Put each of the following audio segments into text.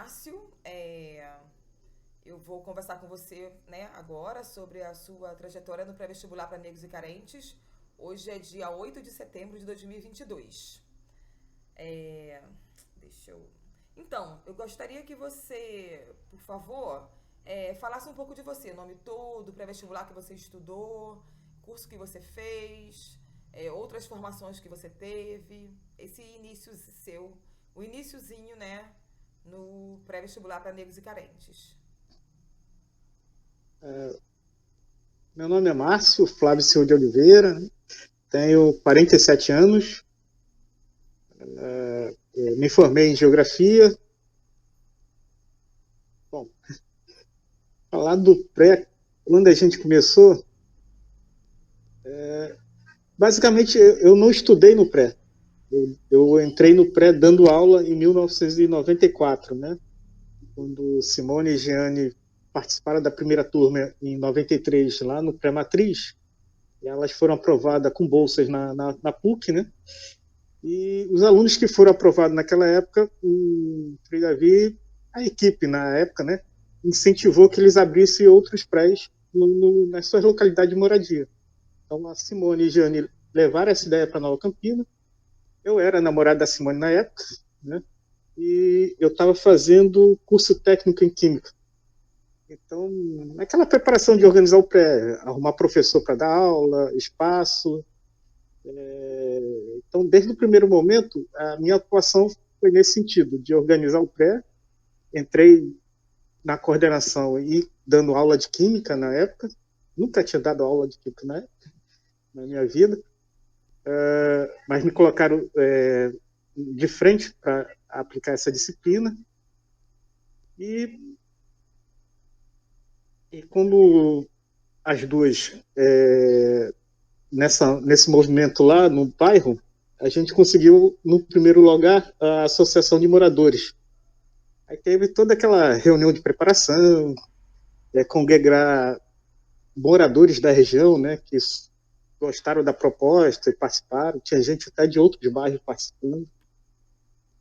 Márcio. Eu vou conversar com você, né, agora sobre a sua trajetória no pré-vestibular para negros e carentes. Hoje é dia 8 de setembro de 2022. É, deixa eu... Então, eu gostaria que você, por favor, falasse um pouco de você, o nome todo, pré-vestibular que você estudou, curso que você fez, outras formações que você teve, esse início seu, o iniciozinho, né, no pré-vestibular para negros e carentes. Meu nome é Márcio Flávio Silva de Oliveira, tenho 47 anos, me formei em Geografia. Bom, falar do pré, quando a gente começou, basicamente eu não estudei no pré. Eu entrei no pré dando aula em 1994, né? Quando Simone e Jeane participaram da primeira turma em 93, lá no pré-matriz. Elas foram aprovadas com bolsas na PUC, né? E os alunos que foram aprovados naquela época, o Frei Davi, a equipe na época, né, incentivou que eles abrissem outros prés nas suas localidades de moradia. Então, a Simone e a Jane levaram essa ideia para Nova Campina. Eu era namorado da Simone na época, né, e eu estava fazendo curso técnico em Química. Então, naquela preparação de organizar o pré, arrumar professor para dar aula, espaço. Então, desde o primeiro momento, a minha atuação foi nesse sentido, de organizar o pré. Entrei na coordenação e dando aula de Química na época. Nunca tinha dado aula de Química na minha vida. Mas me colocaram de frente para aplicar essa disciplina. E como as duas, nesse movimento lá no bairro, a gente conseguiu, no primeiro lugar, a Associação de Moradores. Aí teve toda aquela reunião de preparação, congregar moradores da região, né, que gostaram da proposta e participaram. Tinha gente até de outros bairros participando.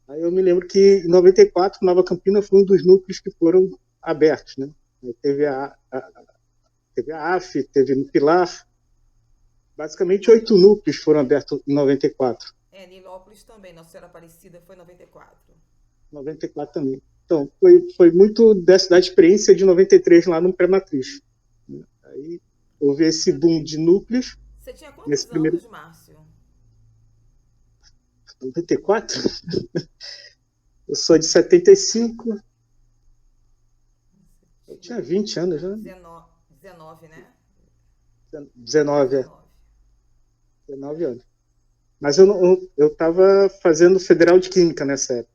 Aí eu me lembro que, em 94, Nova Campina foi um dos núcleos que foram abertos, né? Aí teve a AF, teve no Pilar. Basicamente, 8 núcleos foram abertos em 94. Nilópolis também, Nossa Senhora Aparecida foi em 94. 94 também. Então, foi muito da experiência de 93 lá no Pré-Matriz. Aí houve esse boom de núcleos. Você tinha Nesse quantos primeiro. anos, Márcio? 94? Eu sou de 75. Eu tinha 20 anos já. 19, né? 19, 19. 19 anos. Mas eu estava fazendo Federal de Química nessa época.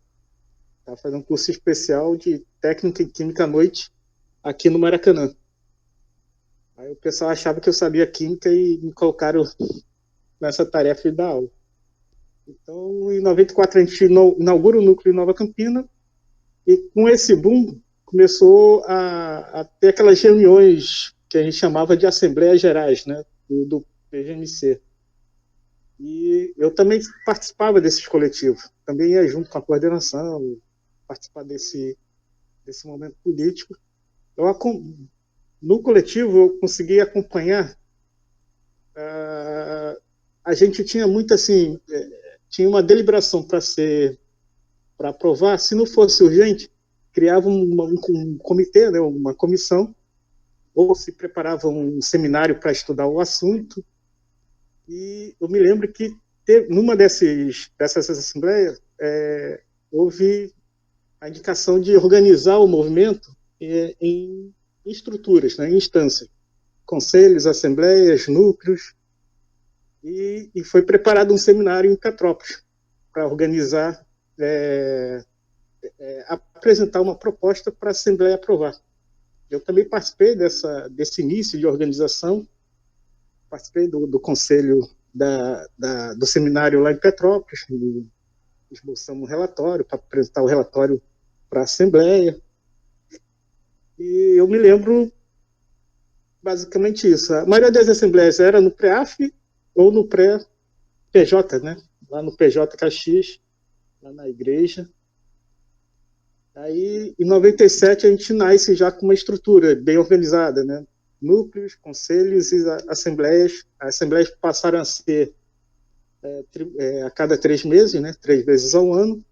Estava fazendo um curso especial de técnica em Química à noite aqui no Maracanã. Aí o pessoal achava que eu sabia Química e me colocaram nessa tarefa de dar aula. Então, em 94, a gente inaugura o núcleo em Nova Campina, e com esse boom, começou a ter aquelas reuniões que a gente chamava de Assembleias Gerais, né, do PGMC. E eu também participava desses coletivos, também ia junto com a coordenação, participar desse momento político. No coletivo, eu consegui acompanhar. A gente tinha muito assim, tinha uma deliberação para aprovar. Se não fosse urgente, criava um comitê, né, uma comissão, ou se preparava um seminário para estudar o assunto. E eu me lembro que numa dessas assembleias houve a indicação de organizar o movimento em estruturas, né, em instâncias, conselhos, assembleias, núcleos, e foi preparado um seminário em Petrópolis para organizar, apresentar uma proposta para a Assembleia aprovar. Eu também participei desse início de organização, participei do conselho do seminário lá em Petrópolis, esboçamos um relatório para apresentar o relatório para a Assembleia. E eu me lembro basicamente isso. A maioria das assembleias era no pré-AF ou no pré-PJ, né? Lá no PJ Caxias, lá na igreja. Aí, em 97, a gente nasce já com uma estrutura bem organizada, né? Núcleos, conselhos e assembleias. As assembleias passaram a ser a cada 3 meses, né? 3 vezes ao ano,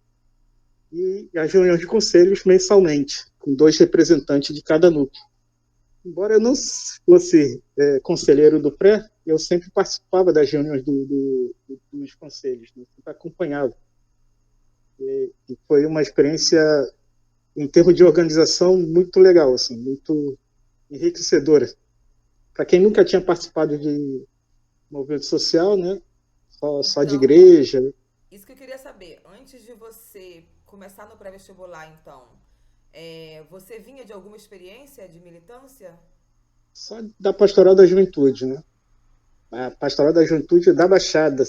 e as reuniões de conselhos mensalmente, com 2 representantes de cada núcleo. Embora eu não fosse conselheiro do pré, eu sempre participava das reuniões dos conselhos, né? Sempre acompanhava. E foi uma experiência, em termos de organização, muito legal, assim, muito enriquecedora. Para quem nunca tinha participado de movimento social, né? Só de Então, igreja. isso que eu queria saber. Antes de você começar no pré-vestibular, então, você vinha de alguma experiência de militância? Só da Pastoral da Juventude, né? A Pastoral da Juventude da Baixada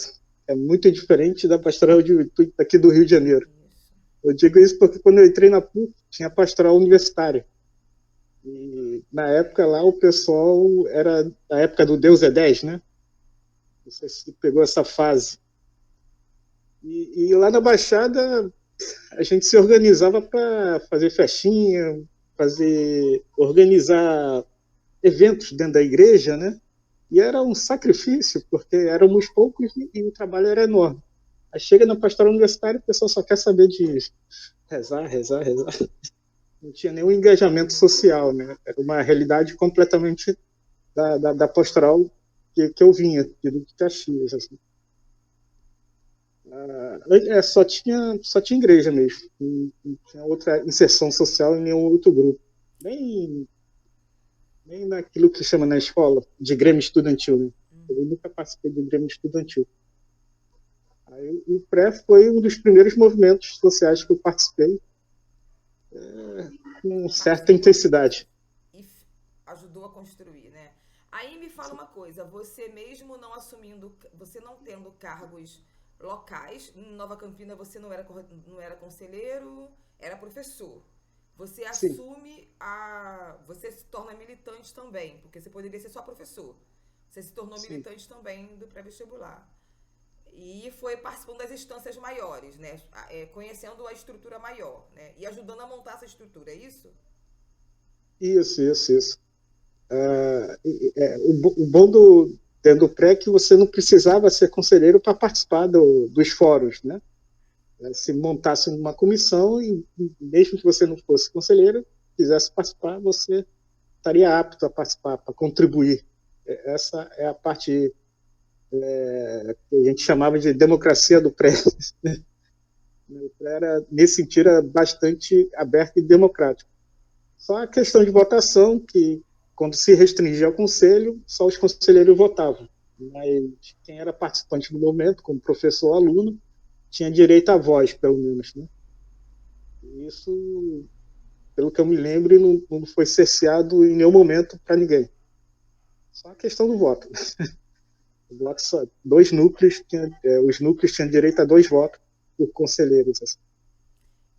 é muito diferente da Pastoral da Juventude daqui do Rio de Janeiro. Isso. Eu digo isso porque quando eu entrei na PUC, tinha a Pastoral Universitária. E na época lá o pessoal era a época do Deus é 10, né? Não sei se pegou essa fase. E lá na Baixada a gente se organizava para fazer festinha, organizar eventos dentro da igreja, né? E era um sacrifício, porque éramos poucos e o trabalho era enorme. Aí chega na pastoral universitária, o pessoal só quer saber de rezar, rezar, rezar. Não tinha nenhum engajamento social, né? Era uma realidade completamente da pastoral que eu vinha, de Duque de Caxias. Assim. Só tinha igreja mesmo. Não tinha outra inserção social em nenhum outro grupo. Nem naquilo que chama na escola de Grêmio Estudantil. Né? Eu nunca participei de Grêmio Estudantil. Aí, o pré foi um dos primeiros movimentos sociais que eu participei com certa intensidade. E ajudou a construir, né? Aí me fala uma coisa, você mesmo não assumindo, você não tendo cargos locais, em Nova Campina você não era conselheiro, era professor. Você Sim. assume você se torna militante também, porque você poderia ser só professor. Você se tornou Sim. militante também do pré-vestibular. E foi participando das instâncias maiores, né? Conhecendo a estrutura maior, né? E ajudando a montar essa estrutura, é isso? Isso. O bom dentro do pré é que você não precisava ser conselheiro para participar dos fóruns, né? Se montasse uma comissão e mesmo que você não fosse conselheiro, quisesse participar, você estaria apto a participar, para contribuir. Essa é a parte que a gente chamava de democracia do pré. O pré era, nesse sentido, era bastante aberto e democrático. Só a questão de votação, que quando se restringia ao conselho, só os conselheiros votavam. Mas quem era participante do momento, como professor ou aluno, tinha direito à voz, pelo menos. Né? Isso, pelo que eu me lembro, não foi cerceado em nenhum momento para ninguém. Só a questão do voto. O voto só, 2 núcleos, os núcleos tinham direito a 2 votos por conselheiros. Assim.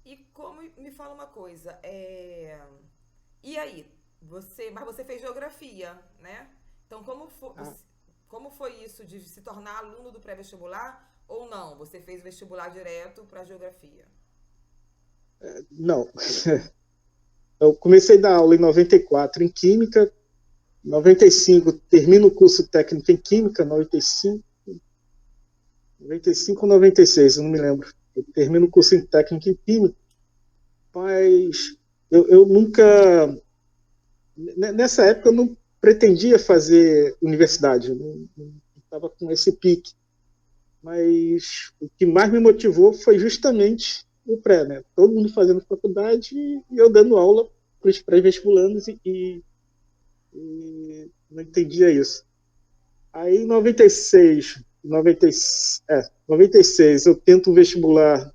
E como me fala uma coisa, e aí? Mas você fez geografia, né? Então como foi isso de se tornar aluno do pré-vestibular ou não? Você fez vestibular direto para geografia? Não. Eu comecei a dar aula em 94 em Química, 95 termino o curso técnico em Química, 95 ou 96, eu não me lembro. Eu termino o curso técnico em Química, mas eu nunca... Nessa época eu não pretendia fazer universidade, eu não estava com esse pique. Mas o que mais me motivou foi justamente o pré, né? Todo mundo fazendo faculdade e eu dando aula para os pré-vestibulandos e não entendia isso. Aí em 96 eu tento um vestibular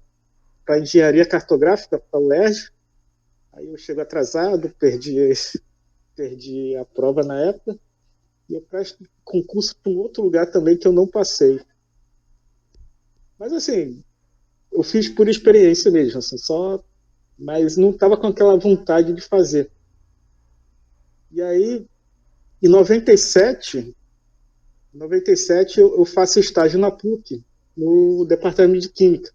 para engenharia cartográfica para o UERJ. Aí eu chego atrasado, perdi a prova na época e eu presto concurso para um outro lugar também que eu não passei. Mas assim, eu fiz por experiência mesmo, assim, mas não estava com aquela vontade de fazer. E aí, em 97 eu faço estágio na PUC, no departamento de Química.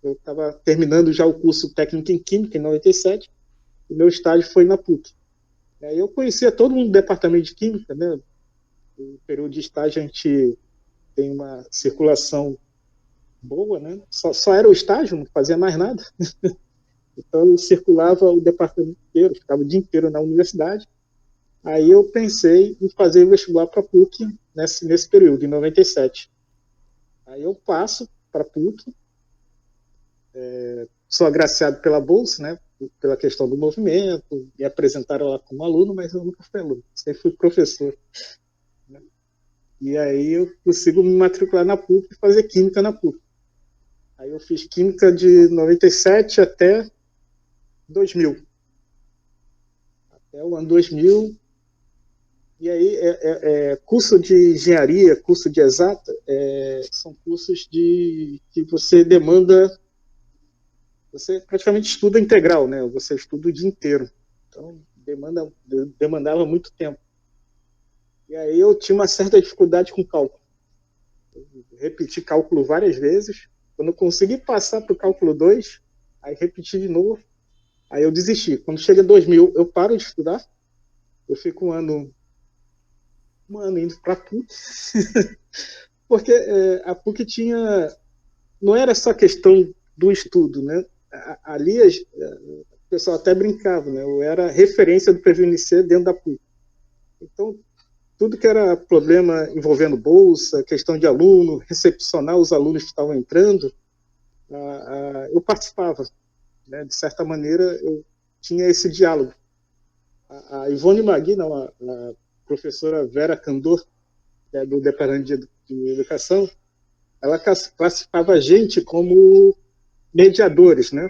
Eu estava terminando já o curso técnico em Química, em 97, e meu estágio foi na PUC. Aí eu conhecia todo mundo do departamento de Química, né? No período de estágio a gente tem uma circulação boa, né? Só era o estágio, não fazia mais nada. Então eu circulava o departamento inteiro, ficava o dia inteiro na universidade. Aí eu pensei em fazer o vestibular para a PUC nesse período, em 97. Aí eu passo para a PUC, sou agraciado pela bolsa, né? Pela questão do movimento, me apresentaram lá como aluno, mas eu nunca fui aluno, sempre fui professor. Né? E aí eu consigo me matricular na PUC e fazer Química na PUC. Aí eu fiz Química de 97 até 2000. Até o ano 2000. E aí, curso de engenharia, curso de exata, são cursos que você demanda, você praticamente estuda integral, né? Você estuda o dia inteiro. Então, demandava muito tempo. E aí eu tinha uma certa dificuldade com cálculo. Eu repeti cálculo várias vezes. Quando eu consegui passar para o cálculo 2, aí repeti de novo, aí eu desisti. Quando chega 2000, eu paro de estudar, eu fico um ano indo para a PUC, porque a PUC não era só questão do estudo, né? Ali o pessoal até brincava, né? Eu era referência do PVNC dentro da PUC. Então, tudo que era problema envolvendo bolsa, questão de aluno, recepcionar os alunos que estavam entrando, eu participava, né? De certa maneira, eu tinha esse diálogo. A Ivone Magui, não, a professora Vera Candor, do Departamento de Educação, ela classificava a gente como mediadores, né?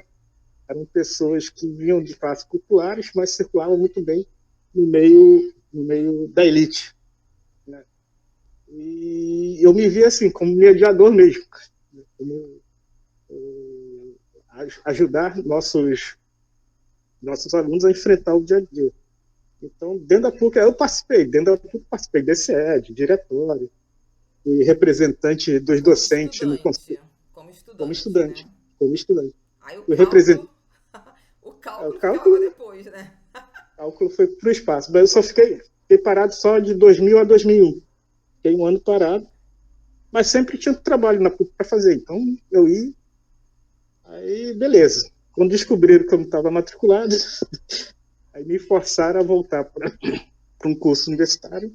Eram pessoas que vinham de classes populares, mas circulavam muito bem no meio da elite. Né? E eu me via assim, como mediador mesmo. Ajudar nossos alunos a enfrentar o dia a dia. Então, dentro da PUC, eu participei. Dentro da PUC, participei desse de diretório, fui representante dos docentes no conselho. Como estudante. Né? Como estudante. Aí o cálculo, o cálculo ficava depois, né? O cálculo foi para o espaço. Mas eu só fiquei parado só de 2000 a 2001. Fiquei um ano parado. Mas sempre tinha trabalho na PUC para fazer. Então, eu ia. Aí, beleza. Quando descobriram que eu não estava matriculado, aí me forçaram a voltar para um curso universitário.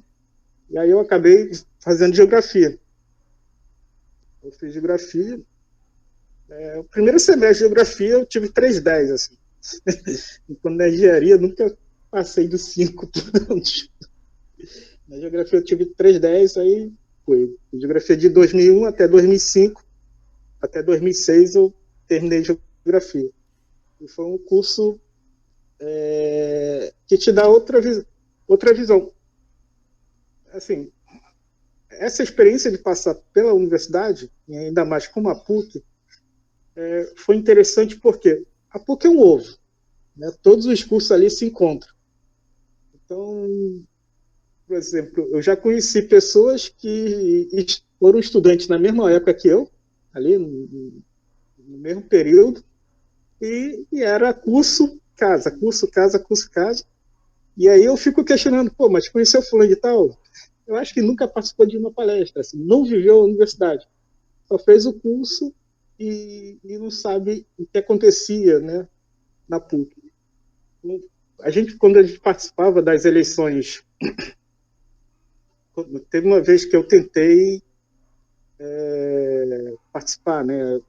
E aí eu acabei fazendo geografia. Eu fiz geografia. O primeiro semestre de geografia eu tive 3,10, assim. Enquanto na engenharia eu nunca passei dos 5 pontos. Na geografia eu tive 3,10, aí foi. Geografia de 2001 até 2005. Até 2006 eu terminei geografia. E foi um curso que te dá outra visão. Assim, essa experiência de passar pela universidade, e ainda mais como a PUC, foi interessante porque a PUC é um ovo. Né? Todos os cursos ali se encontram. Então, por exemplo, eu já conheci pessoas que foram estudantes na mesma época que eu, ali no mesmo período, e era curso, casa, curso, casa, curso, casa. E aí eu fico questionando, mas conheceu fulano de tal? Eu acho que nunca participou de uma palestra, assim, não viveu a universidade. Só fez o curso e não sabe o que acontecia, né, na PUC. Quando a gente participava das eleições, teve uma vez que eu tentei participar, né,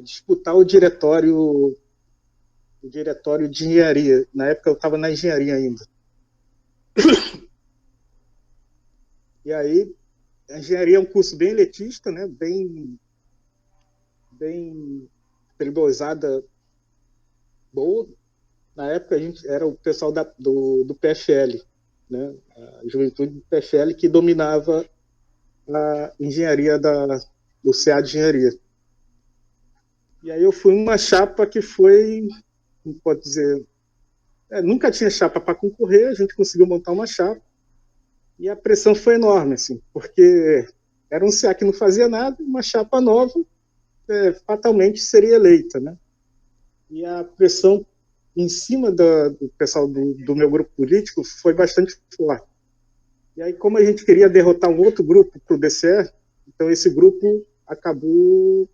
disputar o diretório de engenharia. Na época eu estava na engenharia ainda. E aí, a engenharia é um curso bem elitista, né, bem perigosada, boa. Na época a gente era o pessoal do PFL, né, a juventude do PFL que dominava a engenharia do CA de engenharia. E aí eu fui uma chapa que foi, como pode dizer, nunca tinha chapa para concorrer, a gente conseguiu montar uma chapa e a pressão foi enorme, assim, porque era um CA que não fazia nada, uma chapa nova, fatalmente seria eleita, né? E a pressão em cima do pessoal do meu grupo político foi bastante forte. E aí, como a gente queria derrotar um outro grupo para o DCE, então esse grupo acabou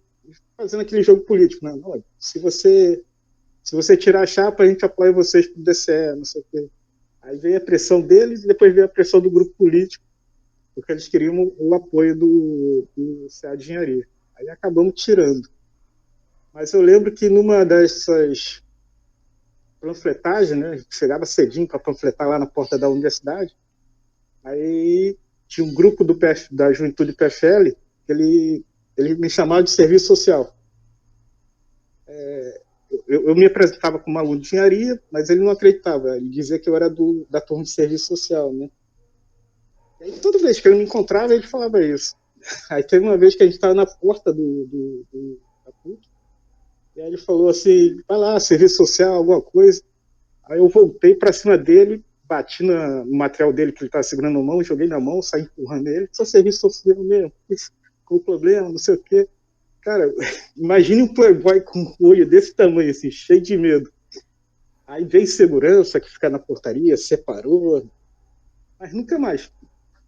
fazendo aquele jogo político. Né? Não, se você tirar a chapa, a gente apoia vocês para o DCE, não sei o quê. Aí veio a pressão deles e depois veio a pressão do grupo político, porque eles queriam o apoio do CA de Engenharia. Aí acabamos tirando. Mas eu lembro que numa dessas panfletagens, né, chegava cedinho para panfletar lá na porta da universidade, aí tinha um grupo da Juventude PFL, que ele me chamava de serviço social. Eu me apresentava como aluno de engenharia, mas ele não acreditava. Ele dizia que eu era da turma de serviço social, né? E aí, toda vez que ele me encontrava, ele falava isso. Aí teve uma vez que a gente estava na porta da PUC, e aí ele falou assim, vai lá, serviço social, alguma coisa. Aí eu voltei para cima dele, bati no material dele que ele estava segurando na mão, joguei na mão, saí empurrando ele. Só serviço social mesmo, qual o problema, não sei o quê. Cara, imagine um playboy com um olho desse tamanho, assim, cheio de medo. Aí veio segurança que fica na portaria, separou, mas nunca mais.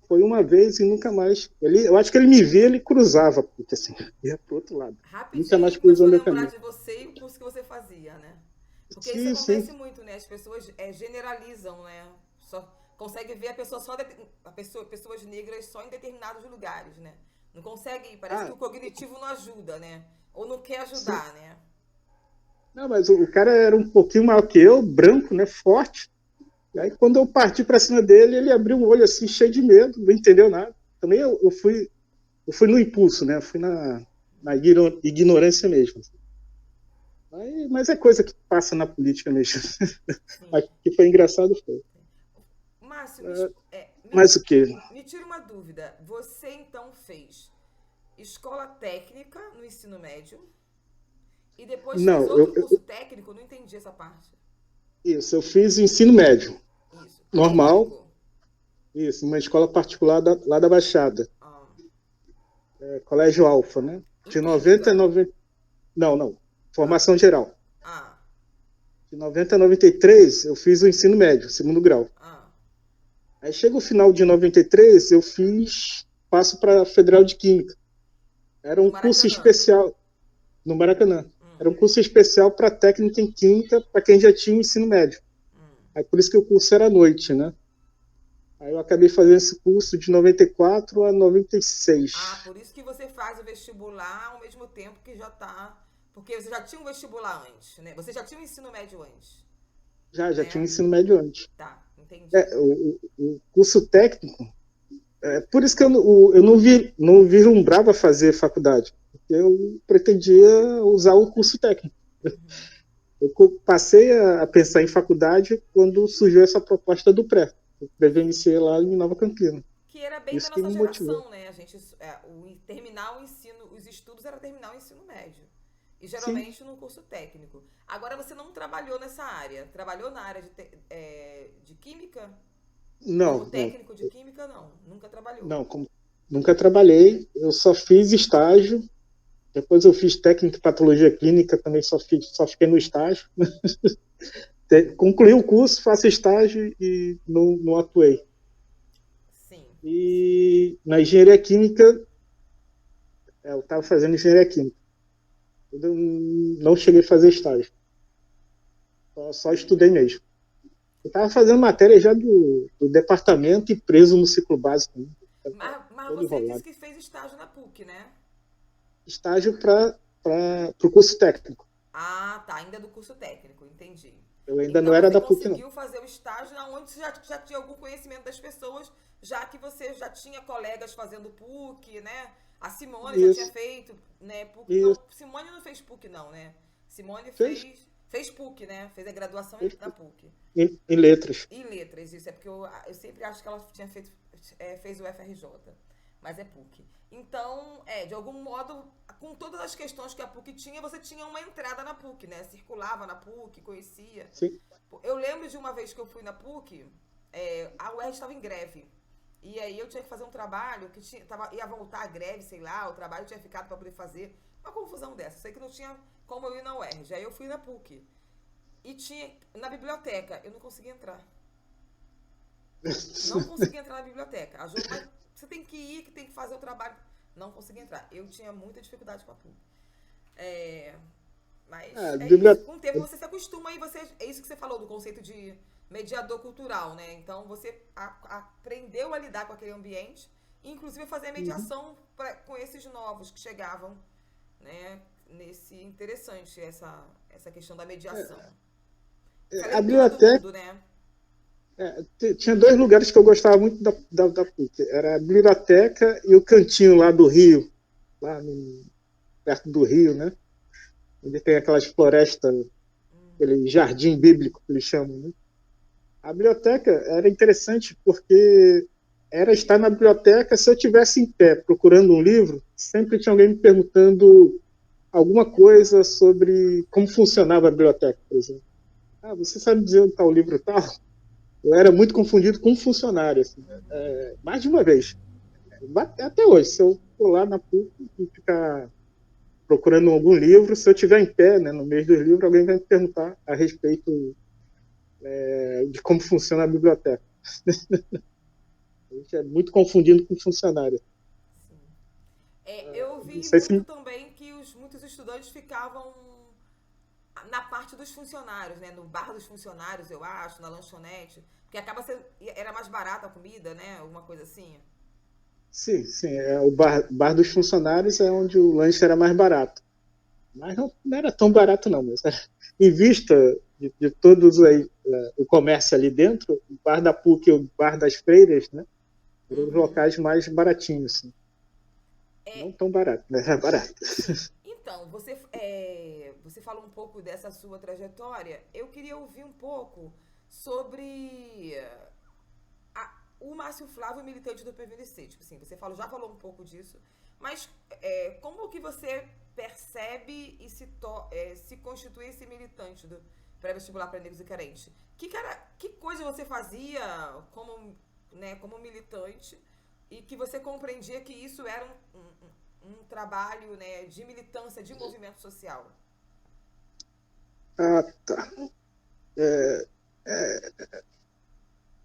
Foi uma vez e nunca mais. Eu acho que ele me via, ele cruzava, porque assim, ia pro outro lado. Nunca mais Rapidinho cruzou começou a meu lembrar caminho. de você e o curso que você fazia, né? Porque isso Sim, acontece sim. muito, né? As pessoas generalizam, né? Só consegue ver a pessoa pessoas negras só em determinados lugares, né? Não consegue, parece que Ah, o cognitivo não ajuda, né? Ou não quer sim. ajudar, né? Não, mas o cara era um pouquinho maior que eu, branco, né, forte. E aí quando eu parti para cima dele, ele abriu um olho assim, cheio de medo, não entendeu nada. Também eu fui no impulso, né? Eu fui na ignorância mesmo. Mas é coisa que passa na política mesmo. Sim. Mas que foi engraçado foi. Márcio, Mas o quê? me tira uma dúvida. Você então fez escola técnica no ensino médio e depois fez Não, outro curso técnico? Não entendi essa parte. isso, eu fiz ensino médio, Isso, normal, técnico. isso, numa escola particular lá da Baixada, Ah, Colégio Alfa, né? em De 90 a química. 90. Não, não, Ah, formação geral. ah, De 90 a 93, eu fiz o ensino médio, segundo grau. ah. Aí chega o final de 93, passo para a Federal de Química. Era No um curso Maracanã. especial no Maracanã. Hum, Era um curso especial para técnica em Química para quem já tinha o ensino médio. hum. Aí por isso que o curso era à noite, né? Aí eu acabei fazendo esse curso de 94 a Ah, 96. por isso que você faz o vestibular ao mesmo tempo que já tá. Porque você já tinha um vestibular antes, né? Você já tinha um ensino médio antes, Já tinha o né? ensino médio antes. Tá, entendi. O curso técnico, por isso que eu não vislumbrava fazer faculdade. Porque eu pretendia usar o curso técnico. Uhum. Eu passei a pensar em faculdade quando surgiu essa proposta do pré. O pré-VMC lá em Nova Campina. Que era bem da Isso que nossa me motivou. geração, né? A gente, terminar o ensino, os estudos era terminar o ensino médio. E Sim. geralmente num curso técnico. Agora você não trabalhou nessa área. Trabalhou na área de química? Como Não, não, técnico de química, não. Nunca trabalhou. não. Nunca trabalhei, eu só fiz estágio. Depois eu fiz técnica em patologia clínica, também só fiquei no estágio. Concluí o curso, faço estágio e não atuei. Sim. E na engenharia química, eu estava fazendo engenharia química. Eu não cheguei a fazer estágio. Só estudei mesmo. Eu estava fazendo matéria já do departamento e preso no ciclo básico. Né? Mas Todo você disse enrolado. que fez estágio na PUC, né? Estágio para o curso técnico. Ah, tá. Ainda do curso técnico, entendi. Eu ainda não Então era você da PUC, não. conseguiu fazer o estágio onde você já tinha algum conhecimento das pessoas, já que você já tinha colegas fazendo PUC, né? A Simone já tinha Isso, feito, né? PUC. isso. Não, Simone não fez PUC, não, né? Simone Fez, fez PUC, né? Fez a graduação fez na PUC. em letras. E letras, isso é porque eu sempre acho que ela tinha feito, fez o FRJ, mas é PUC. Então, de algum modo, com todas as questões que a PUC tinha, você tinha uma entrada na PUC, né? Circulava na PUC, conhecia. Sim, Eu lembro de uma vez que eu fui na PUC, a UERJ estava em greve. E aí eu tinha que fazer um trabalho que ia voltar a greve, sei lá, o trabalho tinha ficado para poder fazer uma confusão dessa. Sei que não tinha como eu ir na UERJ. Aí eu fui na PUC. E tinha, na biblioteca, eu não conseguia entrar. Não conseguia entrar na biblioteca. A Jo, mas você tem que ir, que tem que fazer o trabalho. Não conseguia entrar. Eu tinha muita dificuldade com a PUC. É, mas é isso. Com o tempo você se acostuma e você. É isso que você falou do conceito de mediador cultural, né? Então você aprendeu a lidar com aquele ambiente, inclusive a fazer a mediação com esses novos que chegavam, né? Nesse interessante essa questão da mediação. A biblioteca. Mundo, né? Tinha dois lugares que eu gostava muito da PUC. Era a biblioteca e o cantinho lá do Rio, lá perto do Rio, né? Onde tem aquelas florestas, aquele jardim bíblico que eles chamam, né? A biblioteca era interessante porque era estar na biblioteca, se eu estivesse em pé procurando um livro, sempre tinha alguém me perguntando alguma coisa sobre como funcionava a biblioteca, por exemplo. Você sabe dizer onde está o livro tal? Eu era muito confundido com um funcionário, assim, mais de uma vez. Até hoje, se eu for lá na PUC e ficar procurando algum livro, se eu estiver em pé, né, no meio dos livros, alguém vai me perguntar a respeito de como funciona a biblioteca. A gente é muito confundido com funcionário. Eu vi muito também que muitos estudantes ficavam na parte dos funcionários, né? No bar dos funcionários, eu acho, na lanchonete. Porque acaba sendo. Era mais barata a comida, né? Alguma coisa assim. Sim. O bar dos funcionários é onde o lanche era mais barato. Mas não era tão barato, não. Mas em vista de todos aí, o comércio ali dentro, o bar da PUC e o bar das freiras, né? Eram os locais mais baratinhos, assim. Não tão barato, né? É barato. Então, você falou um pouco dessa sua trajetória. Eu queria ouvir um pouco sobre o Márcio Flávio, militante do PVDC. Tipo assim, você já falou um pouco disso, mas como que você percebe e se constitui esse militante do pré-vestibular para negros e carentes? Que coisa você fazia como militante e que você compreendia que isso era um trabalho, né, de militância, de movimento social? Tá.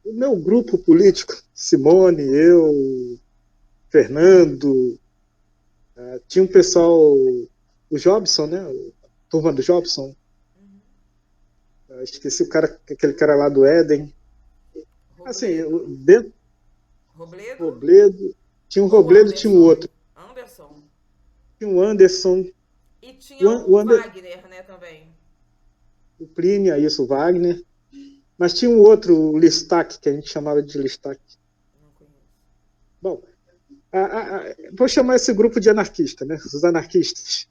O meu grupo político, Simone, eu, Fernando, tinha um pessoal, o Jobson, né? A turma do Jobson. Esqueci aquele cara lá do Éden. Robledo. Robledo. Tinha um Robledo, tinha um outro. Anderson. Tinha um Anderson. E tinha o Wagner, né, também. O Plínio, isso, o Wagner. Mas tinha um outro, o Listac, que a gente chamava de Listac. Não conheço. Bom, vou chamar esse grupo de anarquista, né? Os anarquistas.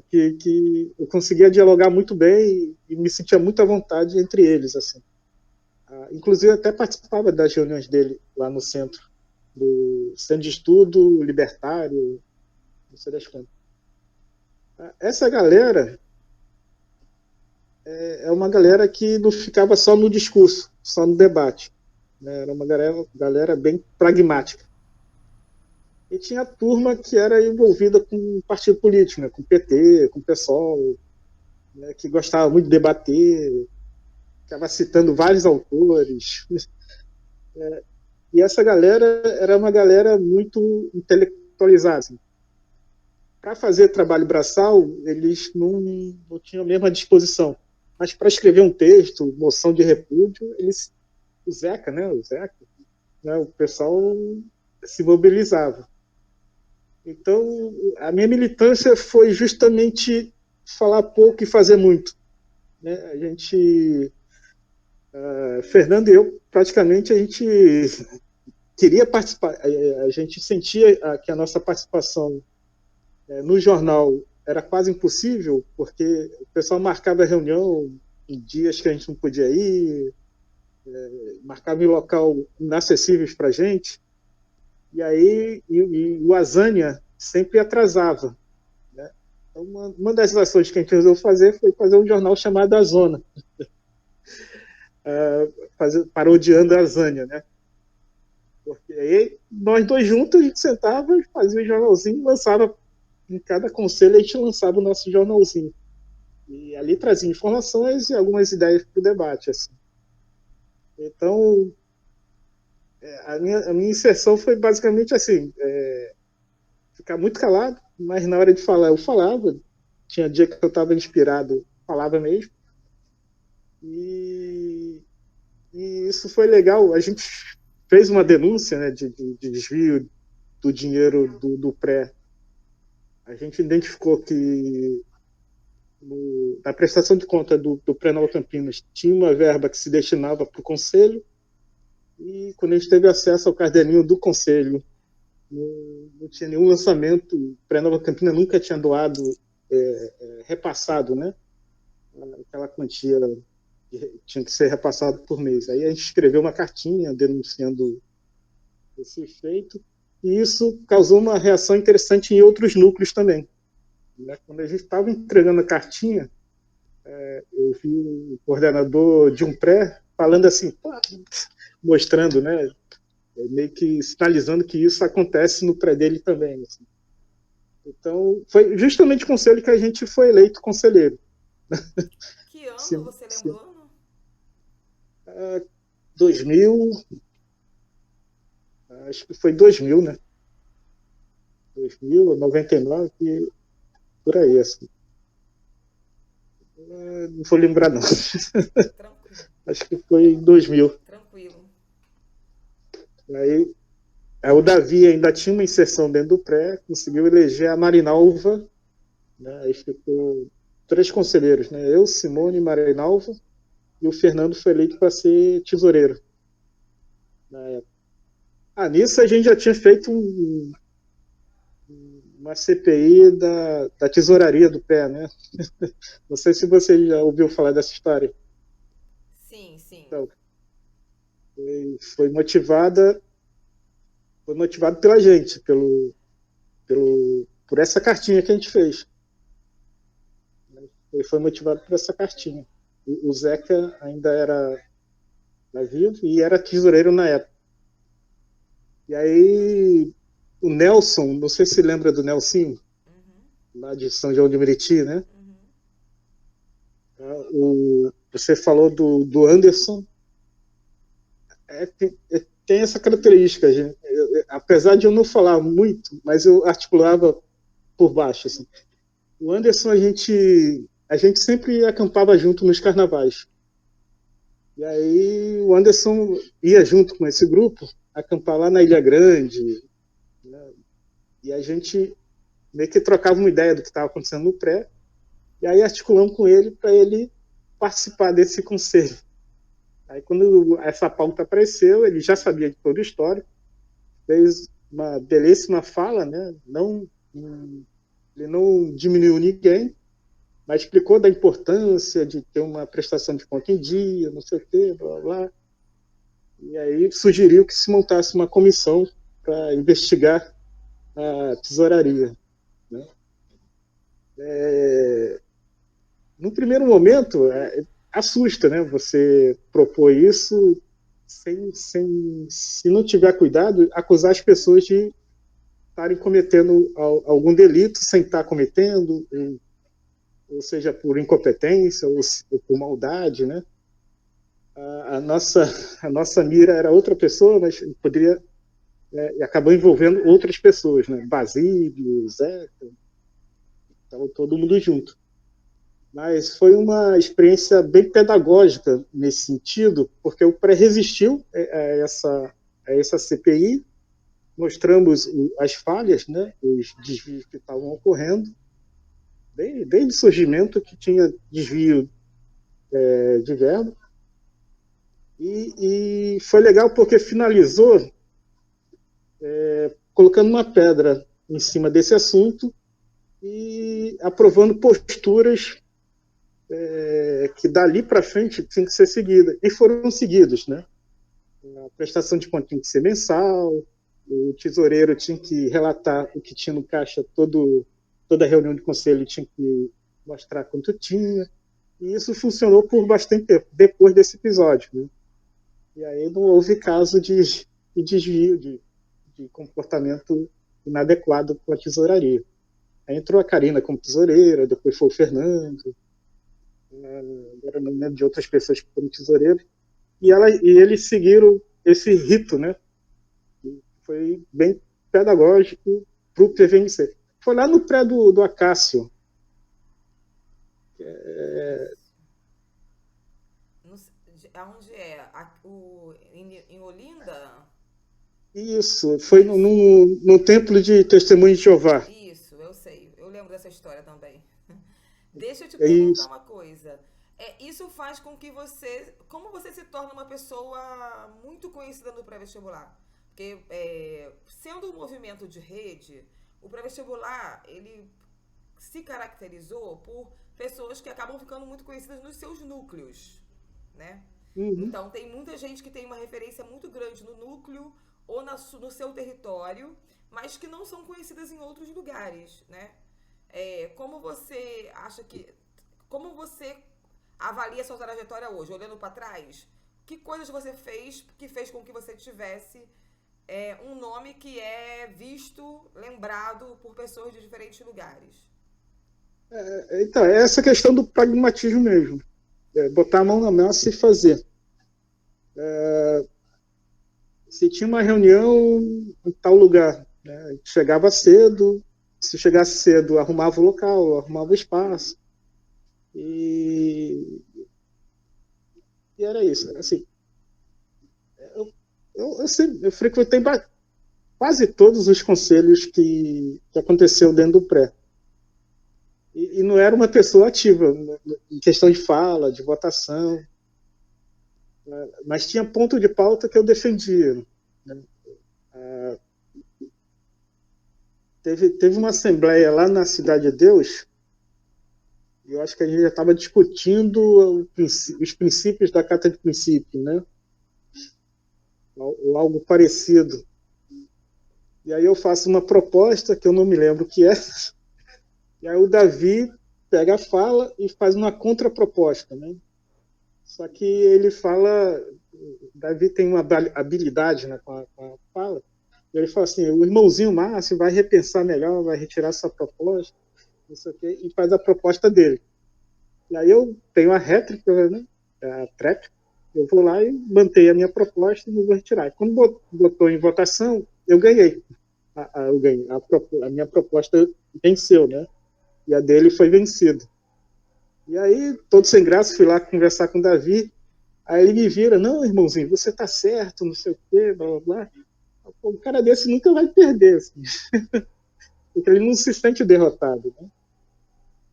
Que eu conseguia dialogar muito bem e me sentia muito à vontade entre eles, assim. Inclusive, eu até participava das reuniões dele lá no centro, do Centro de Estudo Libertário, não sei das quantas. Essa galera é uma galera que não ficava só no discurso, só no debate, né? Era uma galera bem pragmática. E tinha a turma que era envolvida com partido político, né? Com o PT, com o PSOL, né? Que gostava muito de debater, ficava citando vários autores. E essa galera era uma galera muito intelectualizada. Assim. Para fazer trabalho braçal, eles não tinham a mesma disposição. Mas para escrever um texto, moção de repúdio, o Zeca, né, o pessoal se mobilizava. Então, a minha militância foi justamente falar pouco e fazer muito. Né? A gente, Fernando e eu, praticamente, a gente queria participar. A gente sentia que a nossa participação no jornal era quase impossível, porque o pessoal marcava a reunião em dias que a gente não podia ir, marcava em local inacessíveis para a gente, e aí o Azânia sempre atrasava. Né? Então, uma das ações que a gente resolveu fazer foi fazer um jornal chamado A Zona, parodiando a Azânia, né? Porque aí nós dois juntos, a gente sentava, fazia um jornalzinho e lançava em cada conselho a gente lançava o nosso jornalzinho. E ali trazia informações e algumas ideias para o debate. Assim. Então, a minha inserção foi basicamente assim, ficar muito calado, mas na hora de falar eu falava. Tinha dia que eu estava inspirado, falava mesmo. E isso foi legal. A gente fez uma denúncia, né, de desvio do dinheiro do pré. A gente identificou que na prestação de conta do Pré-Nova Campinas tinha uma verba que se destinava para o Conselho, e quando a gente teve acesso ao caderninho do Conselho, não tinha nenhum lançamento. O Pré-Nova Campinas nunca tinha doado, repassado, né, aquela quantia que tinha que ser repassado por mês. Aí a gente escreveu uma cartinha denunciando esse feito, e isso causou uma reação interessante em outros núcleos também. Quando a gente estava entregando a cartinha, eu vi o coordenador de um pré falando assim, mostrando, né, meio que sinalizando que isso acontece no pré dele também. Assim. Então, foi justamente o conselho que a gente foi eleito conselheiro. Que ano você lembra o ano? 2000, acho que foi 2000, né? 2000, 99, por aí, assim. Não vou lembrar, não. Tranquilo. Acho que foi em 2000. Tranquilo. Aí, o Davi ainda tinha uma inserção dentro do pré, conseguiu eleger a Marinalva, né? Aí ficou 3 conselheiros, né? Eu, Simone, Marinalva, e o Fernando foi eleito para ser tesoureiro na época. Nisso a gente já tinha feito uma CPI da tesouraria do pé, né? Não sei se você já ouviu falar dessa história. Sim, sim. Então, foi motivado pela gente, por essa cartinha que a gente fez. Foi motivado por essa cartinha. O Zeca ainda era vivo e era tesoureiro na época. E aí o Nelson, não sei se lembra do Nelson, lá de São João de Meriti, né? Você falou do Anderson. Tem essa característica, gente. Apesar de eu não falar muito, mas eu articulava por baixo. Assim. O Anderson, a gente sempre acampava junto nos carnavais. E aí o Anderson ia junto com esse grupo acampar lá na Ilha Grande, né? E a gente meio que trocava uma ideia do que estava acontecendo no pré, e aí articulamos com ele para ele participar desse conselho. Aí quando essa pauta apareceu, ele já sabia de toda a história, fez uma belíssima fala, né? Ele não diminuiu ninguém, mas explicou da importância de ter uma prestação de conta em dia, não sei o quê, blá, blá, blá. E aí sugeriu que se montasse uma comissão para investigar a tesouraria. Né? No primeiro momento, assusta, né? Você propor isso se não tiver cuidado, acusar as pessoas de estarem cometendo algum delito sem estar cometendo, ou seja, por incompetência ou por maldade, né? A nossa mira era outra pessoa, mas poderia e acabou envolvendo outras pessoas, né? Basílio, Zeca, estava todo mundo junto. Mas foi uma experiência bem pedagógica nesse sentido, porque o pré resistiu a essa CPI, mostramos as falhas, né? Os desvios que estavam ocorrendo, desde o surgimento que tinha desvio de verba. E foi legal porque finalizou colocando uma pedra em cima desse assunto e aprovando posturas que dali para frente tinham que ser seguidas. E foram seguidas, né? A prestação de conta tinha que ser mensal, o tesoureiro tinha que relatar o que tinha no caixa, toda reunião de conselho tinha que mostrar quanto tinha, e isso funcionou por bastante tempo, depois desse episódio. Né? E aí não houve caso de desvio, de comportamento inadequado com a tesouraria. Aí entrou a Karina como tesoureira, depois foi o Fernando, agora não lembro de outras pessoas que foram tesoureiras, e eles seguiram esse rito, né? Foi bem pedagógico para o PVMC. Foi lá no pré do Acácio. Aonde é? Em Olinda? Isso, foi no Templo de Testemunho de Jeová. Isso, eu sei. Eu lembro dessa história também. Deixa eu te É perguntar isso. uma coisa. Isso faz com que você. Como você se torna uma pessoa muito conhecida no pré-vestibular? Porque, sendo um movimento de rede, o pré-vestibular ele se caracterizou por pessoas que acabam ficando muito conhecidas nos seus núcleos, né? Uhum. Então, tem muita gente que tem uma referência muito grande no núcleo ou no seu território, mas que não são conhecidas em outros lugares, né? Como você acha que... Como você avalia a sua trajetória hoje, olhando para trás? Que coisas você fez que fez com que você tivesse um nome que é visto, lembrado por pessoas de diferentes lugares? Então, é essa questão do pragmatismo mesmo. Botar a mão na massa e fazer. Se tinha uma reunião em tal lugar, né, chegava cedo, se chegasse cedo, arrumava o local, arrumava o espaço. E era isso. Assim, eu frequentei quase todos os conselhos que aconteceu dentro do pré. E não era uma pessoa ativa em questão de fala, de votação, mas tinha ponto de pauta que eu defendia. Né? Teve uma assembleia lá na Cidade de Deus, e eu acho que a gente já estava discutindo os princípios da Carta de Princípio, né? Ou algo parecido. E aí eu faço uma proposta, que eu não me lembro o que é, e aí o Davi pega a fala e faz uma contraproposta, né? Só que ele fala, o Davi tem uma habilidade, né, com a fala, e ele fala assim, o irmãozinho Márcio vai repensar melhor, vai retirar sua proposta, não sei o quê, e faz a proposta dele. E aí eu tenho a réplica, né, a tréplica, eu vou lá e mantenho a minha proposta e não vou retirar. E quando botou em votação, eu ganhei. Eu ganhei. A minha proposta venceu, né? E a dele foi vencida. E aí, todo sem graça, fui lá conversar com o Davi. Aí ele me vira, não, irmãozinho, você tá certo, não sei o quê, blá, blá, blá. Um cara desse nunca vai perder, assim. Porque ele não se sente derrotado, né?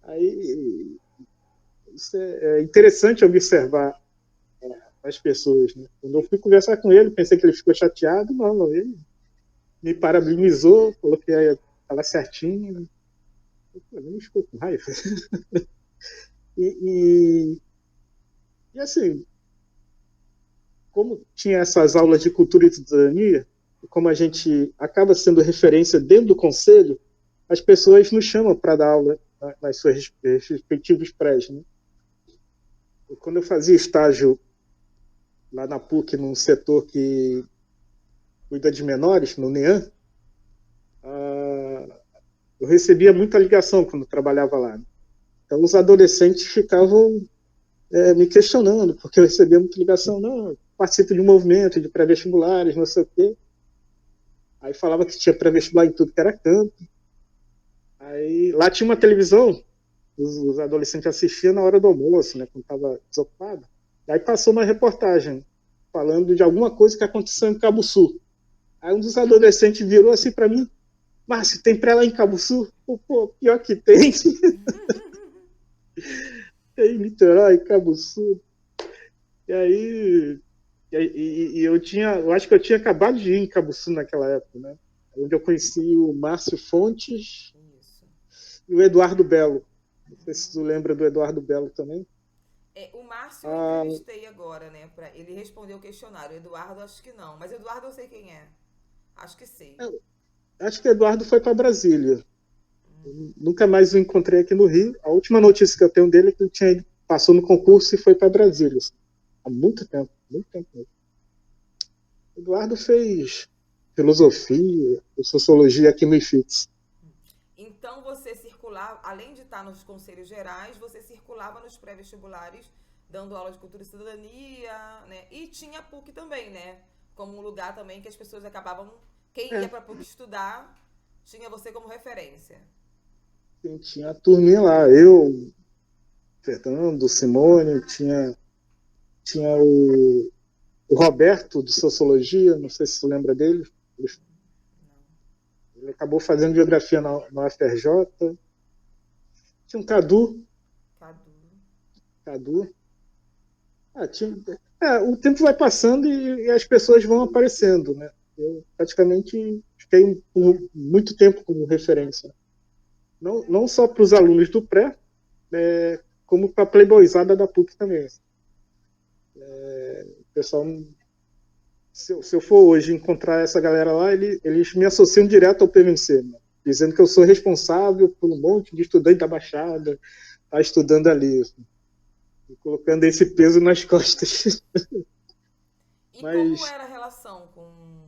Aí, isso é interessante observar as pessoas, né? Quando eu fui conversar com ele, pensei que ele ficou chateado, não, ele me parabenizou, falou que ia falar certinho. Eu não ficou com raiva. E assim, como tinha essas aulas de cultura e cidadania, como a gente acaba sendo referência dentro do conselho, as pessoas nos chamam para dar aula nas suas respectivos prés. Né? E quando eu fazia estágio lá na PUC, num setor que cuida de menores, no NEAM, eu recebia muita ligação quando trabalhava lá. Então, os adolescentes ficavam me questionando, porque eu recebia muita ligação, não, participo de um movimento de pré-vestibulares, não sei o quê. Aí falava que tinha pré-vestibular em tudo que era canto. Aí lá tinha uma televisão, os adolescentes assistiam na hora do almoço, né, quando estava desocupado. Aí passou uma reportagem falando de alguma coisa que aconteceu em Cabo Sul. Aí um dos adolescentes virou assim para mim, Márcio, tem pré lá em Cabo Sul? Pô, pior que tem. Tem Niterói, Cabo Sul. E aí eu acho que eu tinha acabado de ir em Cabo Sul naquela época, né? Onde eu conheci o Márcio Fontes Isso. e o Eduardo Belo. Não sei se tu lembra do Eduardo Belo também. O Márcio eu entrevistei agora, né? Ele respondeu o questionário. O Eduardo, acho que não. Mas Eduardo eu sei quem é. Acho que sei. Acho que o Eduardo foi para Brasília. Nunca mais o encontrei aqui no Rio. A última notícia que eu tenho dele é que ele passou no concurso e foi para Brasília. Há muito tempo mesmo. Eduardo fez filosofia, sociologia aqui no IFIX. Então, Então você circulava, além de estar nos conselhos gerais, você circulava nos pré-vestibulares, dando aula de cultura e cidadania, né? E tinha a PUC também, né? Como um lugar também que as pessoas acabavam... Quem ia para a PUC estudar, tinha você como referência. Tinha a turminha lá, eu, Fernando, Simone, tinha o Roberto, de Sociologia, não sei se você lembra dele. Ele acabou fazendo geografia na UFRJ. Tinha um Cadu. Cadu. O tempo vai passando e as pessoas vão aparecendo, né? Eu praticamente fiquei por muito tempo como referência. Não só para os alunos do pré, como para a playboyzada da PUC também. O pessoal, se eu for hoje encontrar essa galera lá, eles me associam direto ao PVC, né? Dizendo que eu sou responsável por um monte de estudante da Baixada tá estudando ali, assim, e colocando esse peso nas costas. E como era a relação com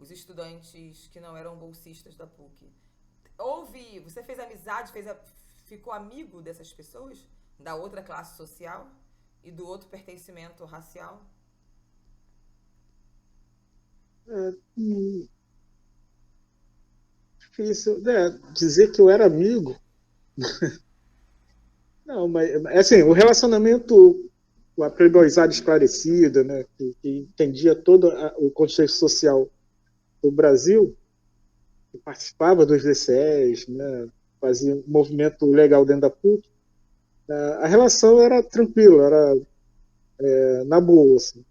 os estudantes que não eram bolsistas da PUC? Você fez amizade, ficou amigo dessas pessoas? Da outra classe social? E do outro pertencimento racial? Difícil, dizer que eu era amigo. Não, mas assim, o relacionamento com a playboyzada esclarecida, né, que entendia todo o contexto social do Brasil, que participava dos DCEs, né, fazia um movimento legal dentro da PUC, a relação era tranquila, era na boa. Assim.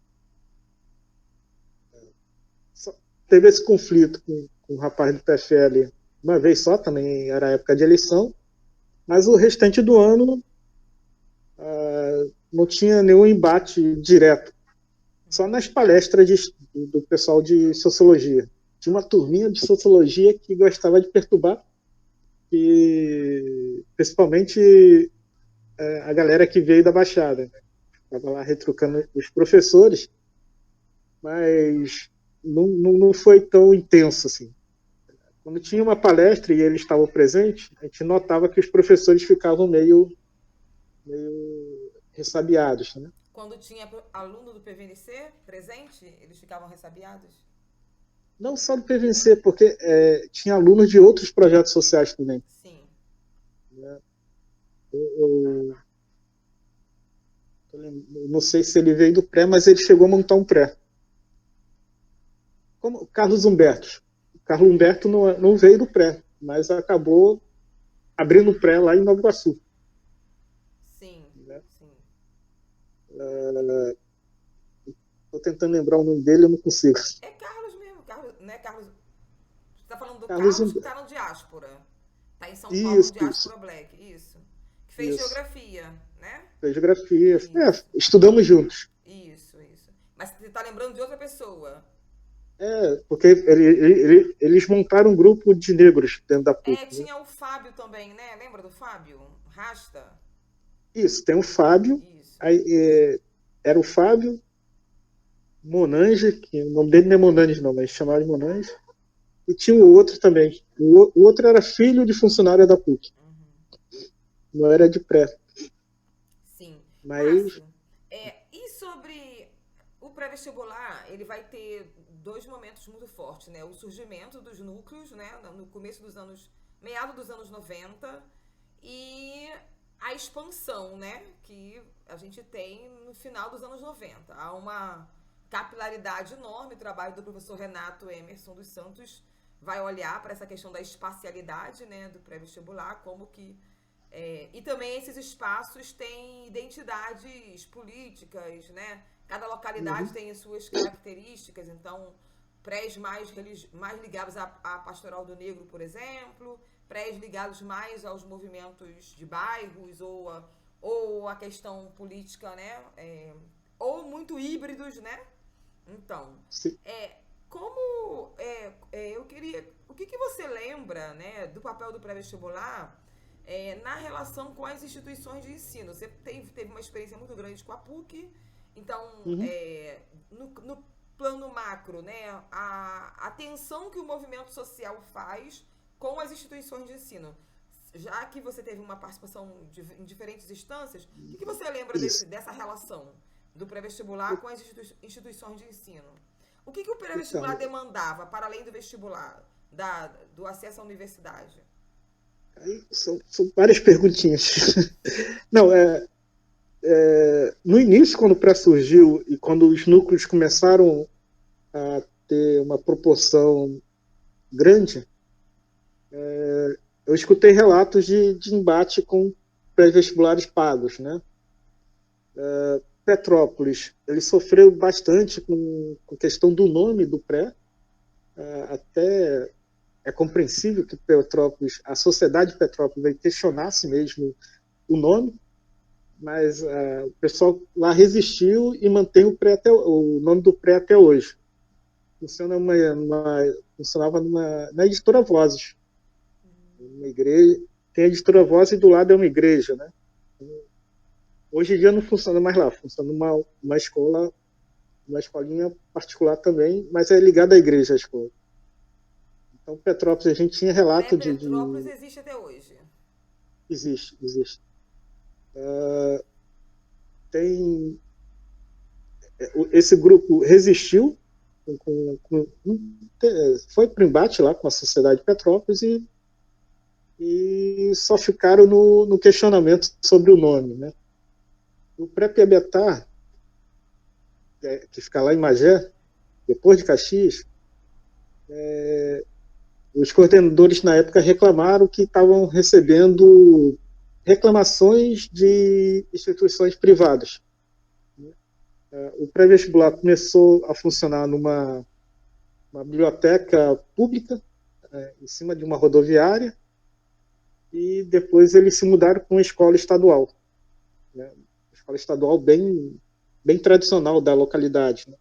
Teve esse conflito com o rapaz do PFL uma vez só, também era época de eleição, mas o restante do ano não tinha nenhum embate direto, só nas palestras do pessoal de sociologia. Tinha uma turminha de sociologia que gostava de perturbar, e principalmente a galera que veio da Baixada. Né? Estava lá retrucando os professores, mas não foi tão intenso assim. Quando tinha uma palestra e eles estavam presentes, a gente notava que os professores ficavam meio ressabiados. Né? Quando tinha aluno do PVNC presente, eles ficavam ressabiados? Não só do PVNC, porque tinha alunos de outros projetos sociais também. Sim. Eu não sei se ele veio do pré, mas ele chegou a montar um pré. Como Carlos Humberto. O Carlos Humberto não veio do pré, mas acabou abrindo o pré lá em Nova Iguaçu. Sim, né? sim. Estou tentando lembrar o nome dele, eu não consigo. É Carlos mesmo, né? Carlos. Você está falando do Carlos que está no Diáspora. Está em São Paulo, no Diáspora Black. Isso. Que fez geografia, né? Fez geografia. Estudamos juntos. Isso. Mas você está lembrando de outra pessoa? Porque eles montaram um grupo de negros dentro da PUC. Tinha o Fábio também, né? Lembra do Fábio? Rasta? Isso, tem o Fábio. Aí, era o Fábio Monange, que o nome dele não é Monange não, mas chamaram de Monange. E tinha o outro também. O outro era filho de funcionário da PUC. Não era de pré. Sim. Mas... e sobre o pré-vestibular, ele vai ter dois momentos muito fortes, né? O surgimento dos núcleos, né? No começo dos anos... meado dos anos 90, e a expansão, né? Que a gente tem no final dos anos 90. Há uma capilaridade enorme. O trabalho do professor Renato Emerson dos Santos vai olhar para essa questão da espacialidade, né? Do pré-vestibular, como que... e também esses espaços têm identidades políticas, né? Cada localidade tem as suas características, então prés mais ligados à pastoral do negro, por exemplo, prés ligados mais aos movimentos de bairros ou a questão política, né? Ou muito híbridos, né? Então, eu queria... O que você lembra, né, do papel do pré-vestibular na relação com as instituições de ensino? Você teve uma experiência muito grande com a PUC, então, plano macro, né, a tensão que o movimento social faz com as instituições de ensino. Já que você teve uma participação em diferentes instâncias, o que você lembra Isso. dessa relação do pré-vestibular com as instituições de ensino? O que o pré-vestibular Então, demandava, para além do vestibular, do acesso à universidade? aí são várias perguntinhas. Não, no início, quando o pré surgiu e quando os núcleos começaram a ter uma proporção grande, eu escutei relatos de embate com pré-vestibulares pagos, né? Petrópolis, ele sofreu bastante com a questão do nome do pré, até é compreensível que Petrópolis, a sociedade de Petrópolis questionasse mesmo o nome, mas o pessoal lá resistiu e mantém o nome do pré até hoje. Funcionava na editora Vozes, uma igreja, tem a editora Vozes e do lado é uma igreja, né? Hoje em dia não funciona mais lá, funciona uma escola, uma escolinha particular também, mas é ligada à igreja a escola. Então, Petrópolis, a gente tinha relato Petrópolis existe até hoje. Existe. Tem esse grupo resistiu, foi para o embate lá com a sociedade de Petrópolis e só ficaram no questionamento sobre o nome, né? O pré-Piabetá, que fica lá em Magé, depois de Caxias, os coordenadores na época reclamaram que estavam recebendo reclamações de instituições privadas. O pré-vestibular começou a funcionar numa biblioteca pública, em cima de uma rodoviária, e depois eles se mudaram para uma escola estadual. Uma escola estadual bem tradicional da localidade. Né?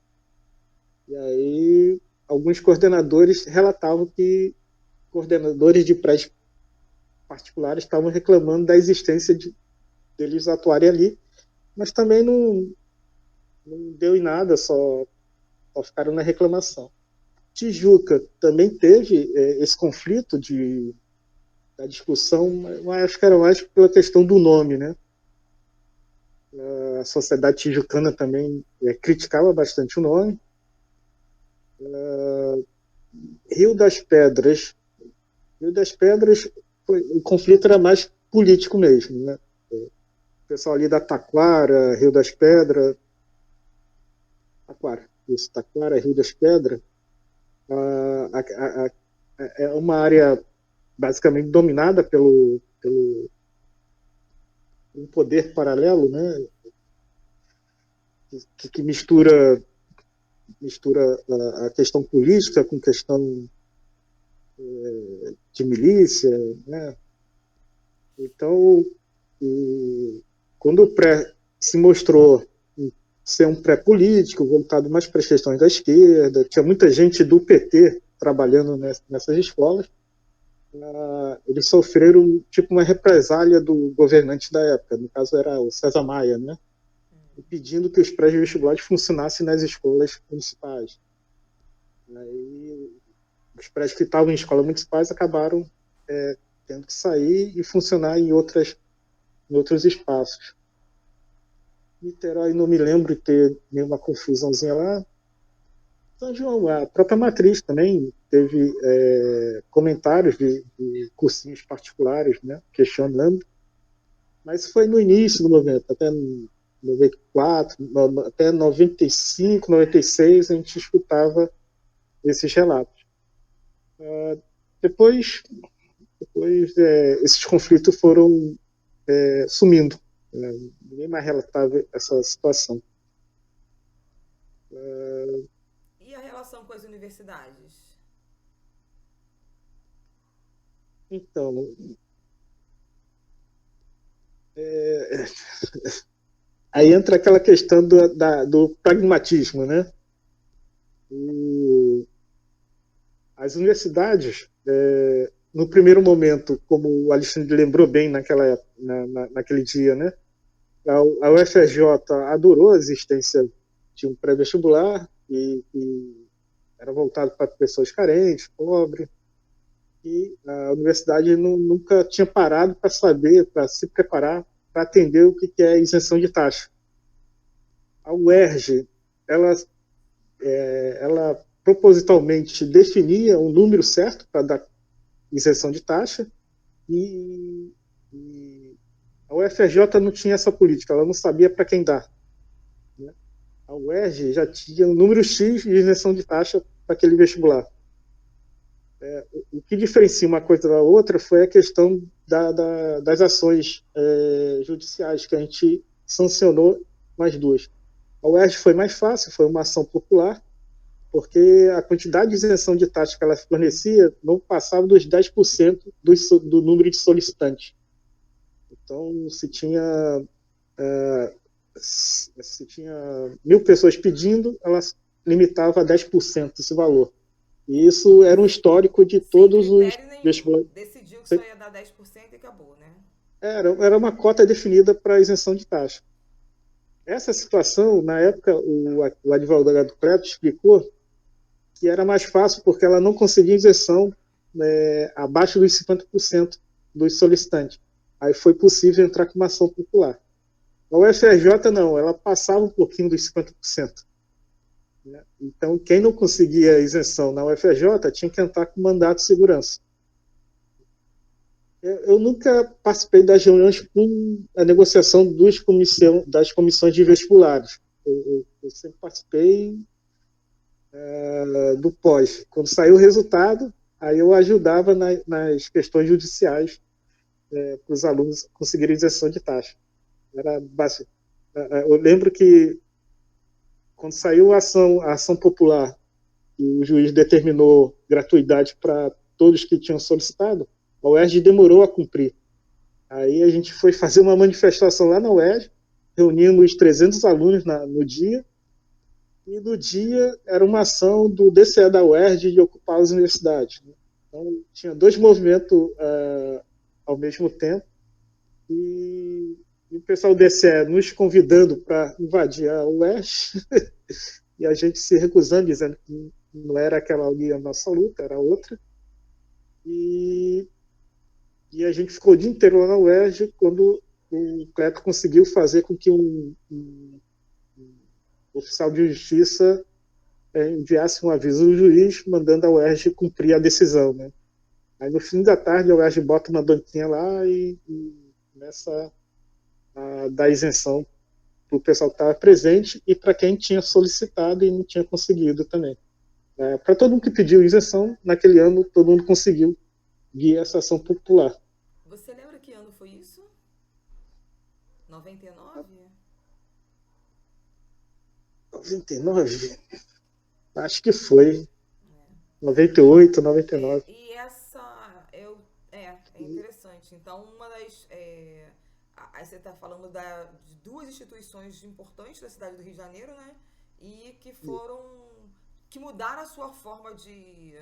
E aí, alguns coordenadores relatavam que coordenadores de prédios particulares estavam reclamando da existência deles atuarem ali, mas também não deu em nada, só ficaram na reclamação. Tijuca também teve esse conflito da discussão, mas acho que era mais pela questão do nome, né? A sociedade tijucana também criticava bastante o nome. Rio das Pedras, o conflito era mais político mesmo, né? O pessoal ali da Taquara, Rio das Pedras, Taquara, Rio das Pedras, é uma área basicamente dominada pelo um poder paralelo, né? Que mistura a questão política com questão de milícia, né? Então, quando o pré se mostrou ser um pré-político, voltado mais para as questões da esquerda, tinha muita gente do PT trabalhando nessas escolas, eles sofreram tipo uma represália do governante da época, no caso era o César Maia, né? Pedindo que os pré-vestibulares funcionassem nas escolas municipais. Aí, os prédios que estavam em escolas municipais acabaram tendo que sair e funcionar em outros espaços. Niterói, não me lembro de ter nenhuma confusãozinha lá. São João, a própria Matriz também teve comentários de cursinhos particulares, né, questionando, mas foi no início do movimento, até 94, até 95, 96, a gente escutava esses relatos. Depois esses conflitos foram sumindo. Ninguém mais relatava essa situação. E a relação com as universidades? Então, aí entra aquela questão do pragmatismo, né? As universidades, no primeiro momento, como o Alexandre lembrou bem naquele dia, né? A UFRJ adorou a existência de um pré-vestibular e era voltado para pessoas carentes, pobres, e a universidade nunca tinha parado para saber, para se preparar, para atender o que é isenção de taxa. A UERJ, ela propositalmente definia um número certo para dar isenção de taxa, e a UFRJ não tinha essa política, ela não sabia para quem dar. Né? A UERJ já tinha um número X de isenção de taxa para aquele vestibular. O que diferencia uma coisa da outra foi a questão das ações judiciais, que a gente sancionou mais duas. A UERJ foi mais fácil, foi uma ação popular, porque a quantidade de isenção de taxa que ela fornecia não passava dos 10% do número de solicitantes. Então, se tinha 1.000 pessoas pedindo, ela limitava a 10% desse valor. E isso era um histórico de todos os vestibulares. Decidiu que só ia dar 10% e acabou, né? Era uma cota definida para isenção de taxa. Essa situação, na época, o advogado Cleto explicou que era mais fácil porque ela não conseguia isenção abaixo dos 50% dos solicitantes. Aí foi possível entrar com uma ação popular. A UFRJ não, ela passava um pouquinho dos 50%. Né? Então, quem não conseguia isenção na UFRJ tinha que entrar com mandato de segurança. Eu nunca participei das reuniões com a negociação das comissões de vestibulares. Eu sempre participei do pós. Quando saiu o resultado, aí eu ajudava nas questões judiciais para os alunos conseguirem isenção de taxa. Era básico. Eu lembro que quando saiu a ação popular, o juiz determinou gratuidade para todos que tinham solicitado, a UERJ demorou a cumprir. Aí a gente foi fazer uma manifestação lá na UERJ, reunindo os 300 alunos no dia, e no dia era uma ação do DCE da UERJ de ocupar as universidades. Então, tinha dois movimentos ao mesmo tempo, e o pessoal do DCE nos convidando para invadir a UERJ, e a gente se recusando, dizendo que não era aquela ali a nossa luta, era outra. E a gente ficou o dia inteiro lá na UERJ, quando o Cleto conseguiu fazer com que um oficial de justiça enviasse um aviso ao juiz, mandando a UERJ cumprir a decisão. Né? Aí no fim da tarde a UERJ bota uma banquinha lá e começa a dar isenção para o pessoal que estava presente e para quem tinha solicitado e não tinha conseguido também. Para todo mundo que pediu isenção, naquele ano todo mundo conseguiu guiar essa ação popular. Você lembra que ano foi isso? 99? 99? Acho que foi. 98, 99. E essa é interessante. Então, uma das... aí você está falando de duas instituições importantes da cidade do Rio de Janeiro, né? E que que mudaram a sua forma de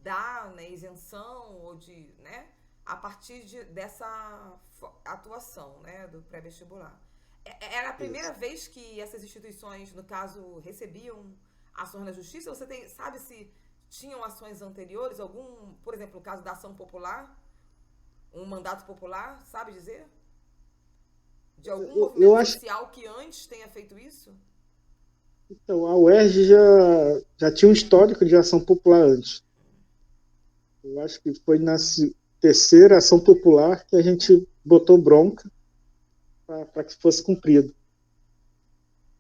dar, né, isenção ou de, né, a partir dessa atuação, né, do pré-vestibular. Era a primeira vez que essas instituições, no caso, recebiam ações na justiça? Você sabe se tinham ações anteriores, por exemplo, o caso da ação popular, um mandato popular, sabe dizer? De algum movimento social que antes tenha feito isso? Então, a UERJ já tinha um histórico de ação popular antes. Eu acho que foi na terceira ação popular que a gente botou bronca para que fosse cumprido.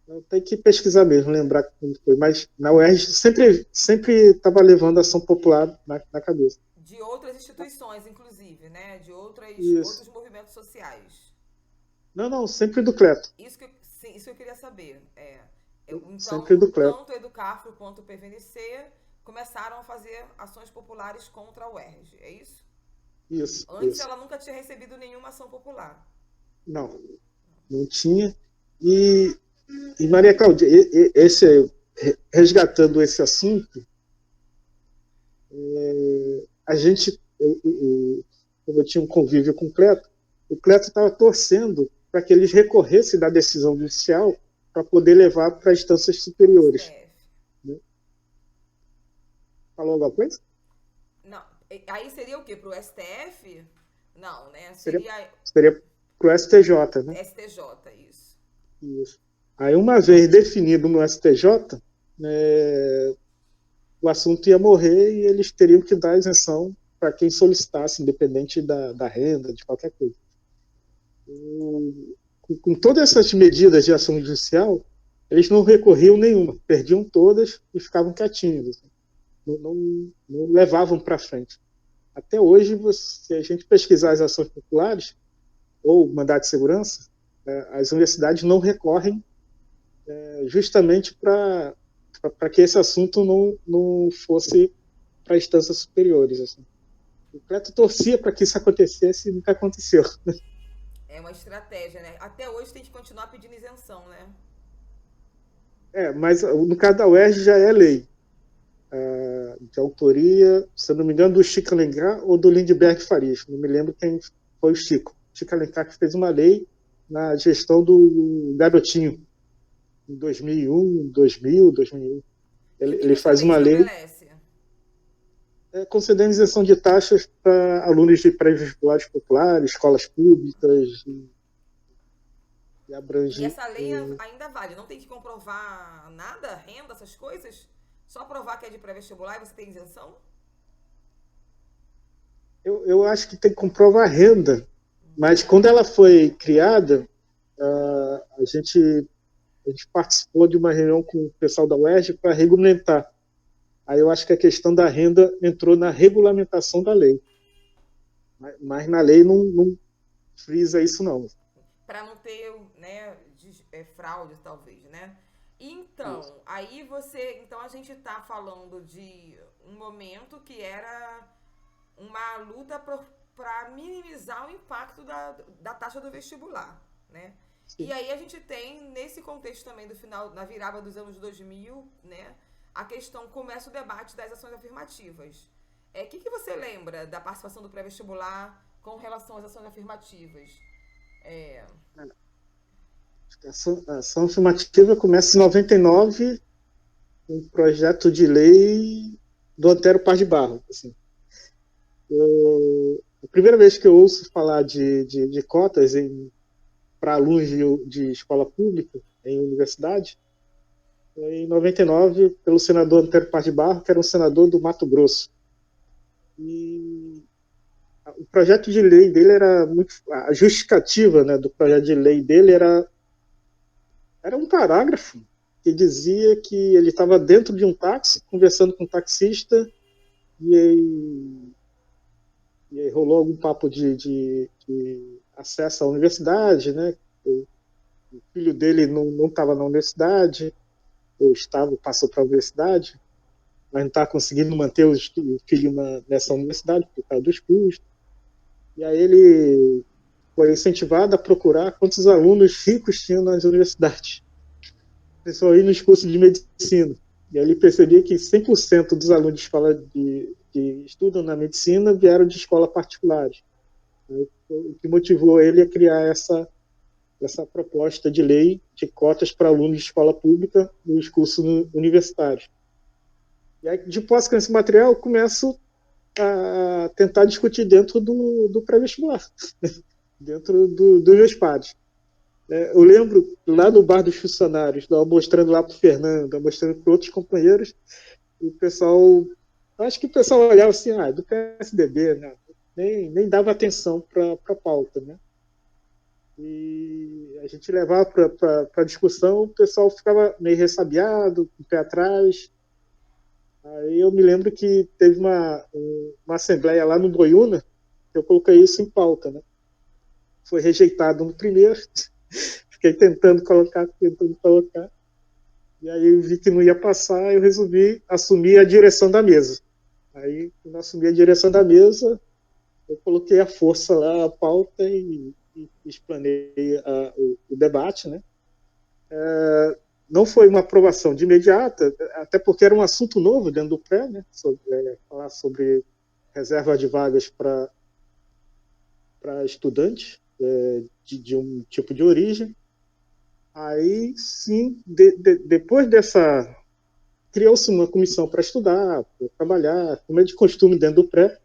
Eu tenho que pesquisar mesmo, lembrar como foi. Mas na UERJ sempre estava levando ação popular na cabeça. De outras instituições, inclusive, né? De outros movimentos sociais. Não, sempre do Cleto. Isso que eu queria saber. Então, sempre do Cleto. Tanto o Educafro quanto o PVNC começaram a fazer ações populares contra a UERJ, é isso? Isso. Antes ela nunca tinha recebido nenhuma ação popular. Não tinha. E Maria Cláudia, resgatando esse assunto, como eu tinha um convívio com o Cleto estava torcendo para que eles recorressem da decisão judicial para poder levar para instâncias superiores. Falou alguma coisa? Não, aí seria o quê? Pro STF? Não, né? Seria, Seria seria para o STJ, né? STJ, isso. Isso. Aí, uma vez definido no STJ, o assunto ia morrer e eles teriam que dar isenção para quem solicitasse, independente da renda, de qualquer coisa. Com todas essas medidas de ação judicial, eles não recorriam nenhuma, perdiam todas e ficavam quietinhos, assim. Não levavam para frente. Até hoje, se a gente pesquisar as ações populares ou mandado de segurança, as universidades não recorrem justamente para que esse assunto não fosse para instâncias superiores. Assim. O Cleto torcia para que isso acontecesse e nunca aconteceu. É uma estratégia, né? Até hoje tem que continuar pedindo isenção, né? Mas no caso da UERJ já é lei. De autoria, se eu não me engano, do Chico Alencar ou do Lindbergh Farias. Não me lembro quem foi o Chico. Chico Alencar que fez uma lei na gestão do Garotinho, em 2001, 2001. E o que, Ele que essa faz lei uma lei estabelece? concedendo isenção de taxas para alunos de pré-vestibulares populares, escolas públicas, e E abrange. essa lei ainda vale, não tem que comprovar nada, renda, essas coisas? Só provar que é de pré-vestibular e você tem isenção? Eu acho que tem que comprovar a renda, mas quando ela foi criada, a gente participou de uma reunião com o pessoal da UERJ para regulamentar. Aí eu acho que a questão da renda entrou na regulamentação da lei. Mas na lei não frisa isso, não. Para não ter, né, fraude, talvez, né? Isso. Então, aí você. Então a gente tá falando de um momento que era uma luta para minimizar o impacto da taxa do vestibular, né? E Sim. aí a gente tem, nesse contexto também do final, na virada dos anos 2000, né? A questão, começa o debate das ações afirmativas. O que você lembra da participação do pré-vestibular com relação às ações afirmativas? É, A ação afirmativa começa em 99, um projeto de lei do Antero Paz de Barro. Assim. A primeira vez que eu ouço falar de cotas para alunos de escola pública em universidade foi em 99, pelo senador Antero Paz de Barro, que era um senador do Mato Grosso. E o projeto de lei dele era muito. A justificativa, né, do projeto de lei dele era um parágrafo que dizia que ele estava dentro de um táxi, conversando com um taxista, e aí rolou algum papo de acesso à universidade, né? O filho dele não estava na universidade, ou estava, passou para a universidade, mas não estava conseguindo manter o filho nessa universidade por causa dos custos. E aí ele foi incentivado a procurar quantos alunos ricos tinham nas universidades, principalmente nos cursos de medicina. E aí ele percebia que 100% dos alunos de escola que estudam na medicina vieram de escola particulares. O que motivou ele a criar essa proposta de lei de cotas para alunos de escola pública nos cursos universitários. E aí, de posse com esse material, eu começo a tentar discutir dentro do pré-vestibular, dentro dos meus pares. Eu lembro lá no bar dos funcionários, mostrando lá para o Fernando, mostrando para outros companheiros, o pessoal, acho que o pessoal olhava assim, do PSDB, né? Nem dava atenção para a pauta, né? E a gente levava para a discussão, o pessoal ficava meio ressabiado, com o pé atrás. Aí eu me lembro que teve uma assembleia lá no Boiúna, que eu coloquei isso em pauta, né? Foi rejeitado no primeiro, fiquei tentando colocar. E aí eu vi que não ia passar, eu resolvi assumir a direção da mesa. Aí, quando eu assumi a direção da mesa, eu coloquei a força lá, a pauta e explanei o debate, né? Não foi uma aprovação de imediata, até porque era um assunto novo dentro do pré, né? Falar sobre reserva de vagas para estudantes de um tipo de origem. Aí, sim, depois dessa criou-se uma comissão para estudar, para trabalhar, como é de costume dentro do pré,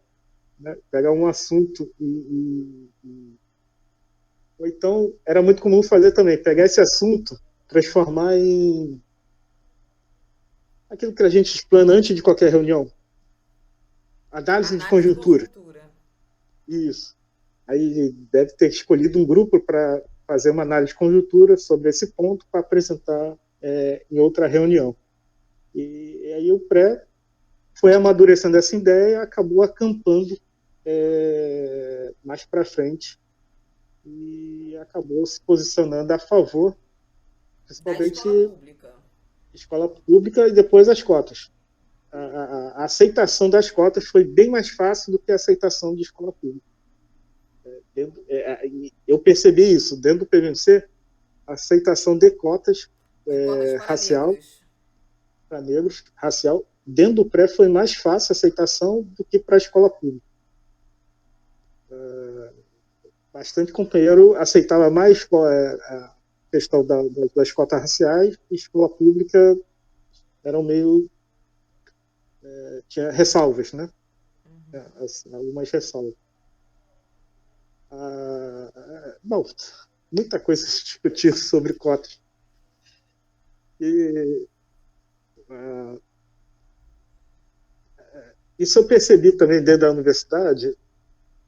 né? Pegar um assunto ou então era muito comum fazer também, pegar esse assunto, transformar em aquilo que a gente explana antes de qualquer reunião, análise de Análise de conjuntura. conjuntura. Isso. Aí deve ter escolhido um grupo para fazer uma análise de conjuntura sobre esse ponto para apresentar em outra reunião. E aí o pré foi amadurecendo essa ideia e acabou acampando mais para frente e acabou se posicionando a favor, principalmente escola pública e depois as cotas. A aceitação das cotas foi bem mais fácil do que a aceitação de escola pública. Eu percebi isso dentro do PVNC, a aceitação de cotas racial para negros, racial, dentro do pré foi mais fácil a aceitação do que para a escola pública. Bastante companheiro aceitava mais a questão das cotas raciais, e escola pública eram meio tinha ressalvas, né? Algumas ressalvas. Bom, muita coisa se discutir sobre cotas. Isso eu percebi também dentro da universidade,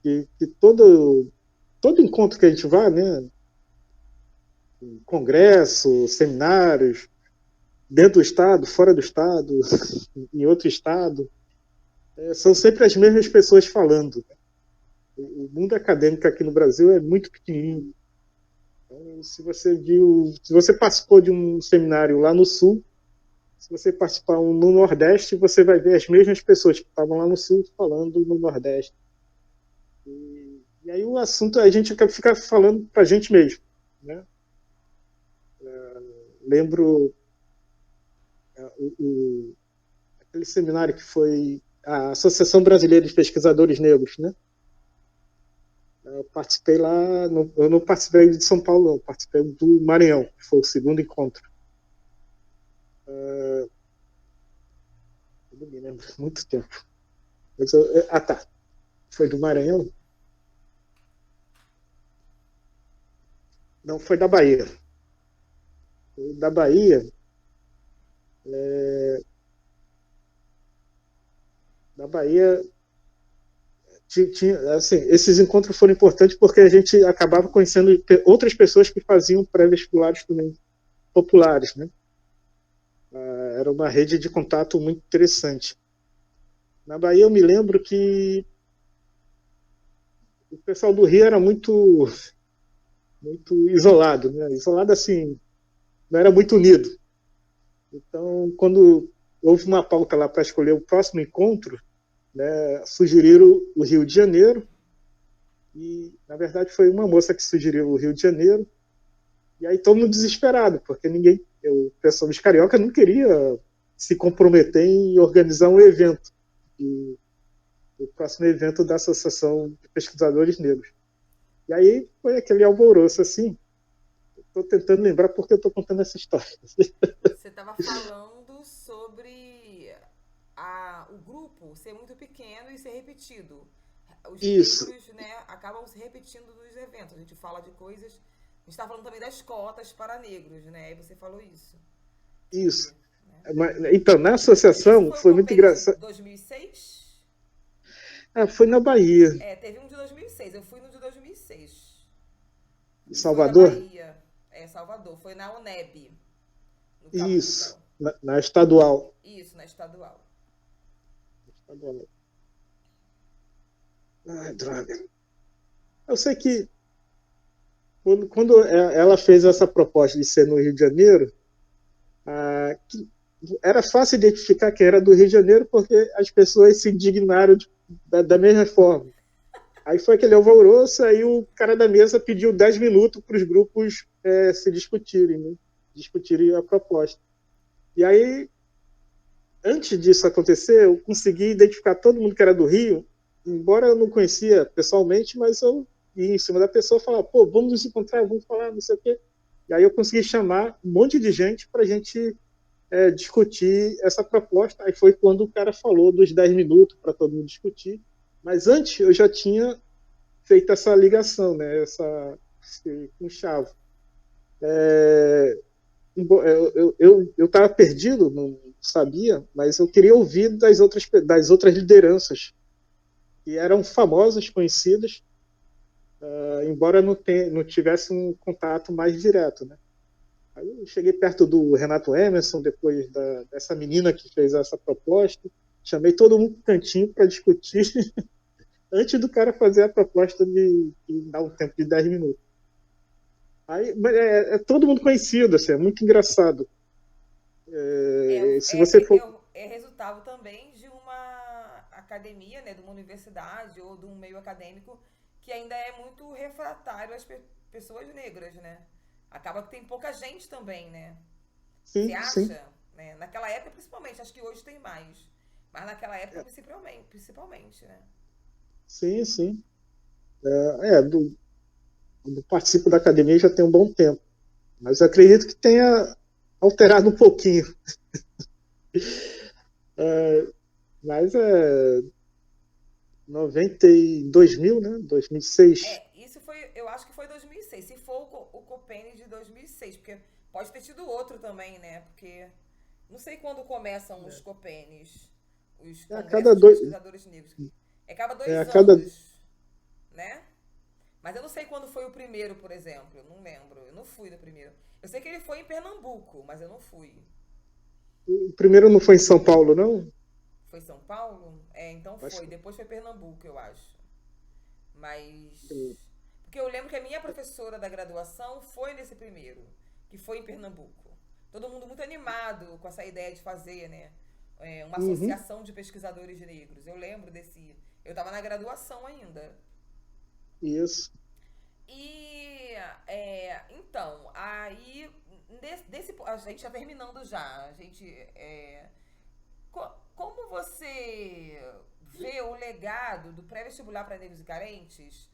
que todo encontro que a gente vai, né, congresso, seminários, dentro do estado, fora do estado, em outro estado, são sempre as mesmas pessoas falando. O mundo acadêmico aqui no Brasil é muito pequenininho. Então, se você participou de um seminário lá no Sul, se você participar no Nordeste, você vai ver as mesmas pessoas que estavam lá no Sul falando no Nordeste. E aí o assunto a gente fica falando para a gente mesmo, né? Lembro aquele seminário que foi a Associação Brasileira de Pesquisadores Negros, né? Eu participei lá, eu não participei de São Paulo, não, participei do Maranhão, que foi o segundo encontro. Eu não me lembro, muito tempo. Tá, foi do Maranhão? Não, foi da Bahia. Da Bahia, assim, esses encontros foram importantes porque a gente acabava conhecendo outras pessoas que faziam pré-vestibulares também populares, né? Era uma rede de contato muito interessante. Na Bahia eu me lembro que o pessoal do Rio era muito isolado, né? Isolado assim, não era muito unido. Então, quando houve uma pauta lá para escolher o próximo encontro, né, sugeriram o Rio de Janeiro, e na verdade foi uma moça que sugeriu o Rio de Janeiro, e aí todo mundo desesperado, porque o pessoal dos carioca não queria se comprometer em organizar um evento, o próximo evento da Associação de Pesquisadores Negros. E aí foi aquele alvoroço assim. Estou tentando lembrar porque eu estou contando essa história. Você estava falando sobre o grupo ser muito pequeno e ser repetido. Os livros, né, acabam se repetindo nos eventos. A gente fala de coisas... A gente está falando também das cotas para negros, né? E você falou isso. Isso. Né? Então, na associação foi muito engraçado. 2006? Foi na Bahia. Teve um de 2006. Eu fui no de 2006. Em Salvador? Foi na Bahia. Salvador. Foi na UNEB. Isso. Na estadual. Isso, na estadual. Ai, droga. Eu sei que quando ela fez essa proposta de ser no Rio de Janeiro, era fácil identificar quem era do Rio de Janeiro porque as pessoas se indignaram da mesma forma. Aí foi aquele alvoroço, aí o cara da mesa pediu 10 minutos para os grupos se discutirem, né? Discutirem a proposta. E aí, antes disso acontecer, eu consegui identificar todo mundo que era do Rio, embora eu não conhecia pessoalmente, mas eu ia em cima da pessoa e falava, pô, vamos nos encontrar, vamos falar, não sei o quê. E aí eu consegui chamar um monte de gente para a gente discutir essa proposta. Aí foi quando o cara falou dos 10 minutos para todo mundo discutir. Mas antes eu já tinha feito essa ligação, né? Com chave. Eu estava perdido, não sabia, mas eu queria ouvir das outras lideranças que eram famosas, conhecidas, embora não tivesse um contato mais direto, né? Aí eu cheguei perto do Renato Emerson, depois dessa menina que fez essa proposta, chamei todo mundo no cantinho para discutir antes do cara fazer a proposta de dar um tempo de 10 minutos. Aí, todo mundo conhecido, assim, é muito engraçado. Se você for... É resultado também de uma academia, né, de uma universidade ou de um meio acadêmico que ainda é muito refratário às pessoas negras, né? Acaba que tem pouca gente também, né? Sim, você acha? Sim. Né? Naquela época, principalmente. Acho que hoje tem mais. Mas naquela época, principalmente, né? Sim, sim. Eu participo da academia já tem um bom tempo. Mas eu acredito que tenha alterado um pouquinho. Mas 2000, né? 2006. Isso foi, eu acho que foi 2006. Se for o Copene de 2006, porque pode ter tido outro também, né? Porque não sei quando começam os Copenes, os A congressos cada de dois, pesquisadores negros. É cada dois a cada anos, né? Mas eu não sei quando foi o primeiro, por exemplo. Eu não lembro. Eu não fui no primeiro. Eu sei que ele foi em Pernambuco, mas eu não fui. O primeiro não foi em São Paulo, não? Foi São Paulo? Então Acho foi. que... Depois foi Pernambuco, eu acho. Mas... Porque eu lembro que a minha professora da graduação foi nesse primeiro, que foi em Pernambuco. Todo mundo muito animado com essa ideia de fazer, né? Uma associação de pesquisadores negros. Eu lembro desse... Eu estava na graduação ainda. Isso. E, então, aí, a gente está terminando já. A gente, como você vê o legado do pré-vestibular para negros e carentes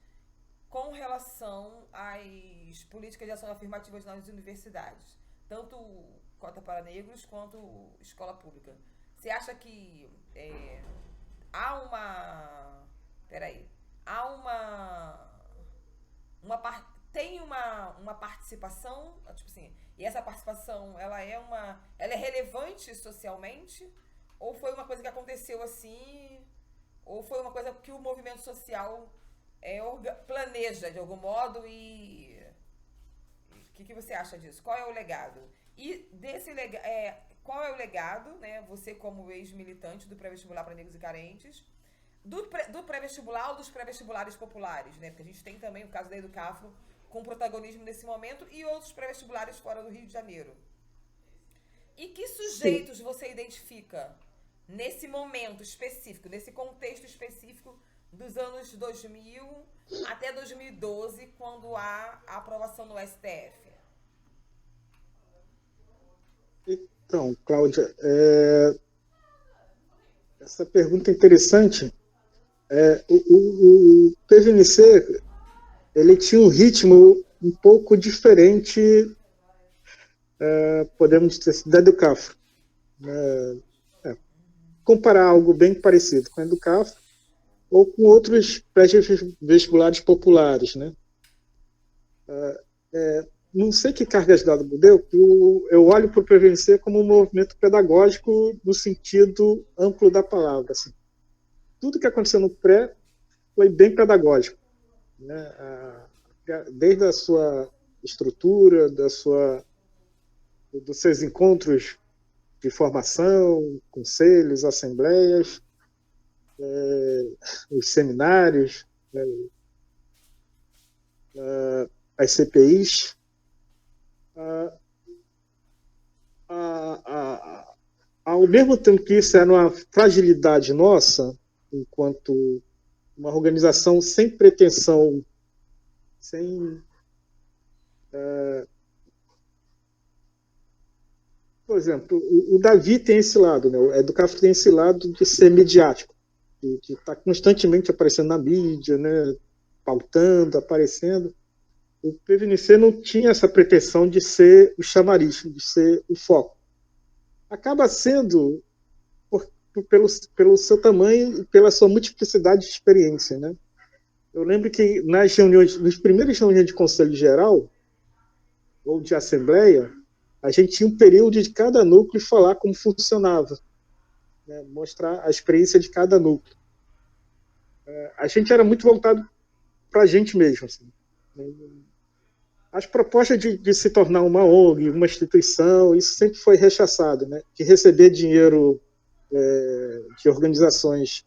com relação às políticas de ação afirmativas nas universidades? Tanto cota para negros quanto escola pública. Você acha que há uma... Peraí. Há tem uma participação, tipo assim, e essa participação ela é relevante socialmente, ou foi uma coisa que aconteceu assim, ou foi uma coisa que o movimento social planeja de algum modo e o que você acha disso? Qual é o legado? E desse qual é o legado, né? Você como ex-militante do pré-vestibular para negros e carentes, do pré-vestibular ou dos pré-vestibulares populares, né? Porque a gente tem também o caso da Educafro com protagonismo nesse momento e outros pré-vestibulares fora do Rio de Janeiro. E que sujeitos você identifica nesse momento específico, nesse contexto específico dos anos 2000 até 2012, quando há a aprovação no STF? Então, Cláudia, essa pergunta é interessante. O PVNC ele tinha um ritmo um pouco diferente, podemos dizer assim, da Educafro. Comparar algo bem parecido com a Educafro ou com outros pré-vestibulares populares, né? Não sei que cargas d'água deu, eu olho para o PVNC como um movimento pedagógico no sentido amplo da palavra. Assim. Tudo que aconteceu no pré foi bem pedagógico, né? Desde a sua estrutura, dos seus encontros de formação, conselhos, assembleias, os seminários, as CPIs, ao mesmo tempo que isso era uma fragilidade nossa, enquanto uma organização sem pretensão, por exemplo, o Davi tem esse lado, né? O Educafro tem esse lado de ser midiático, de estar constantemente aparecendo na mídia, né? Pautando, aparecendo. O PVNC não tinha essa pretensão de ser o chamariz, de ser o foco. acaba sendo pelo seu tamanho e pela sua multiplicidade de experiência, né? Eu lembro que nas primeiras reuniões de Conselho Geral ou de Assembleia, a gente tinha um período de cada núcleo falar como funcionava, né? Mostrar a experiência de cada núcleo. A gente era muito voltado para a gente mesmo. Assim. As propostas de se tornar uma ONG, uma instituição, isso sempre foi rechaçado, né? Que receber dinheiro de organizações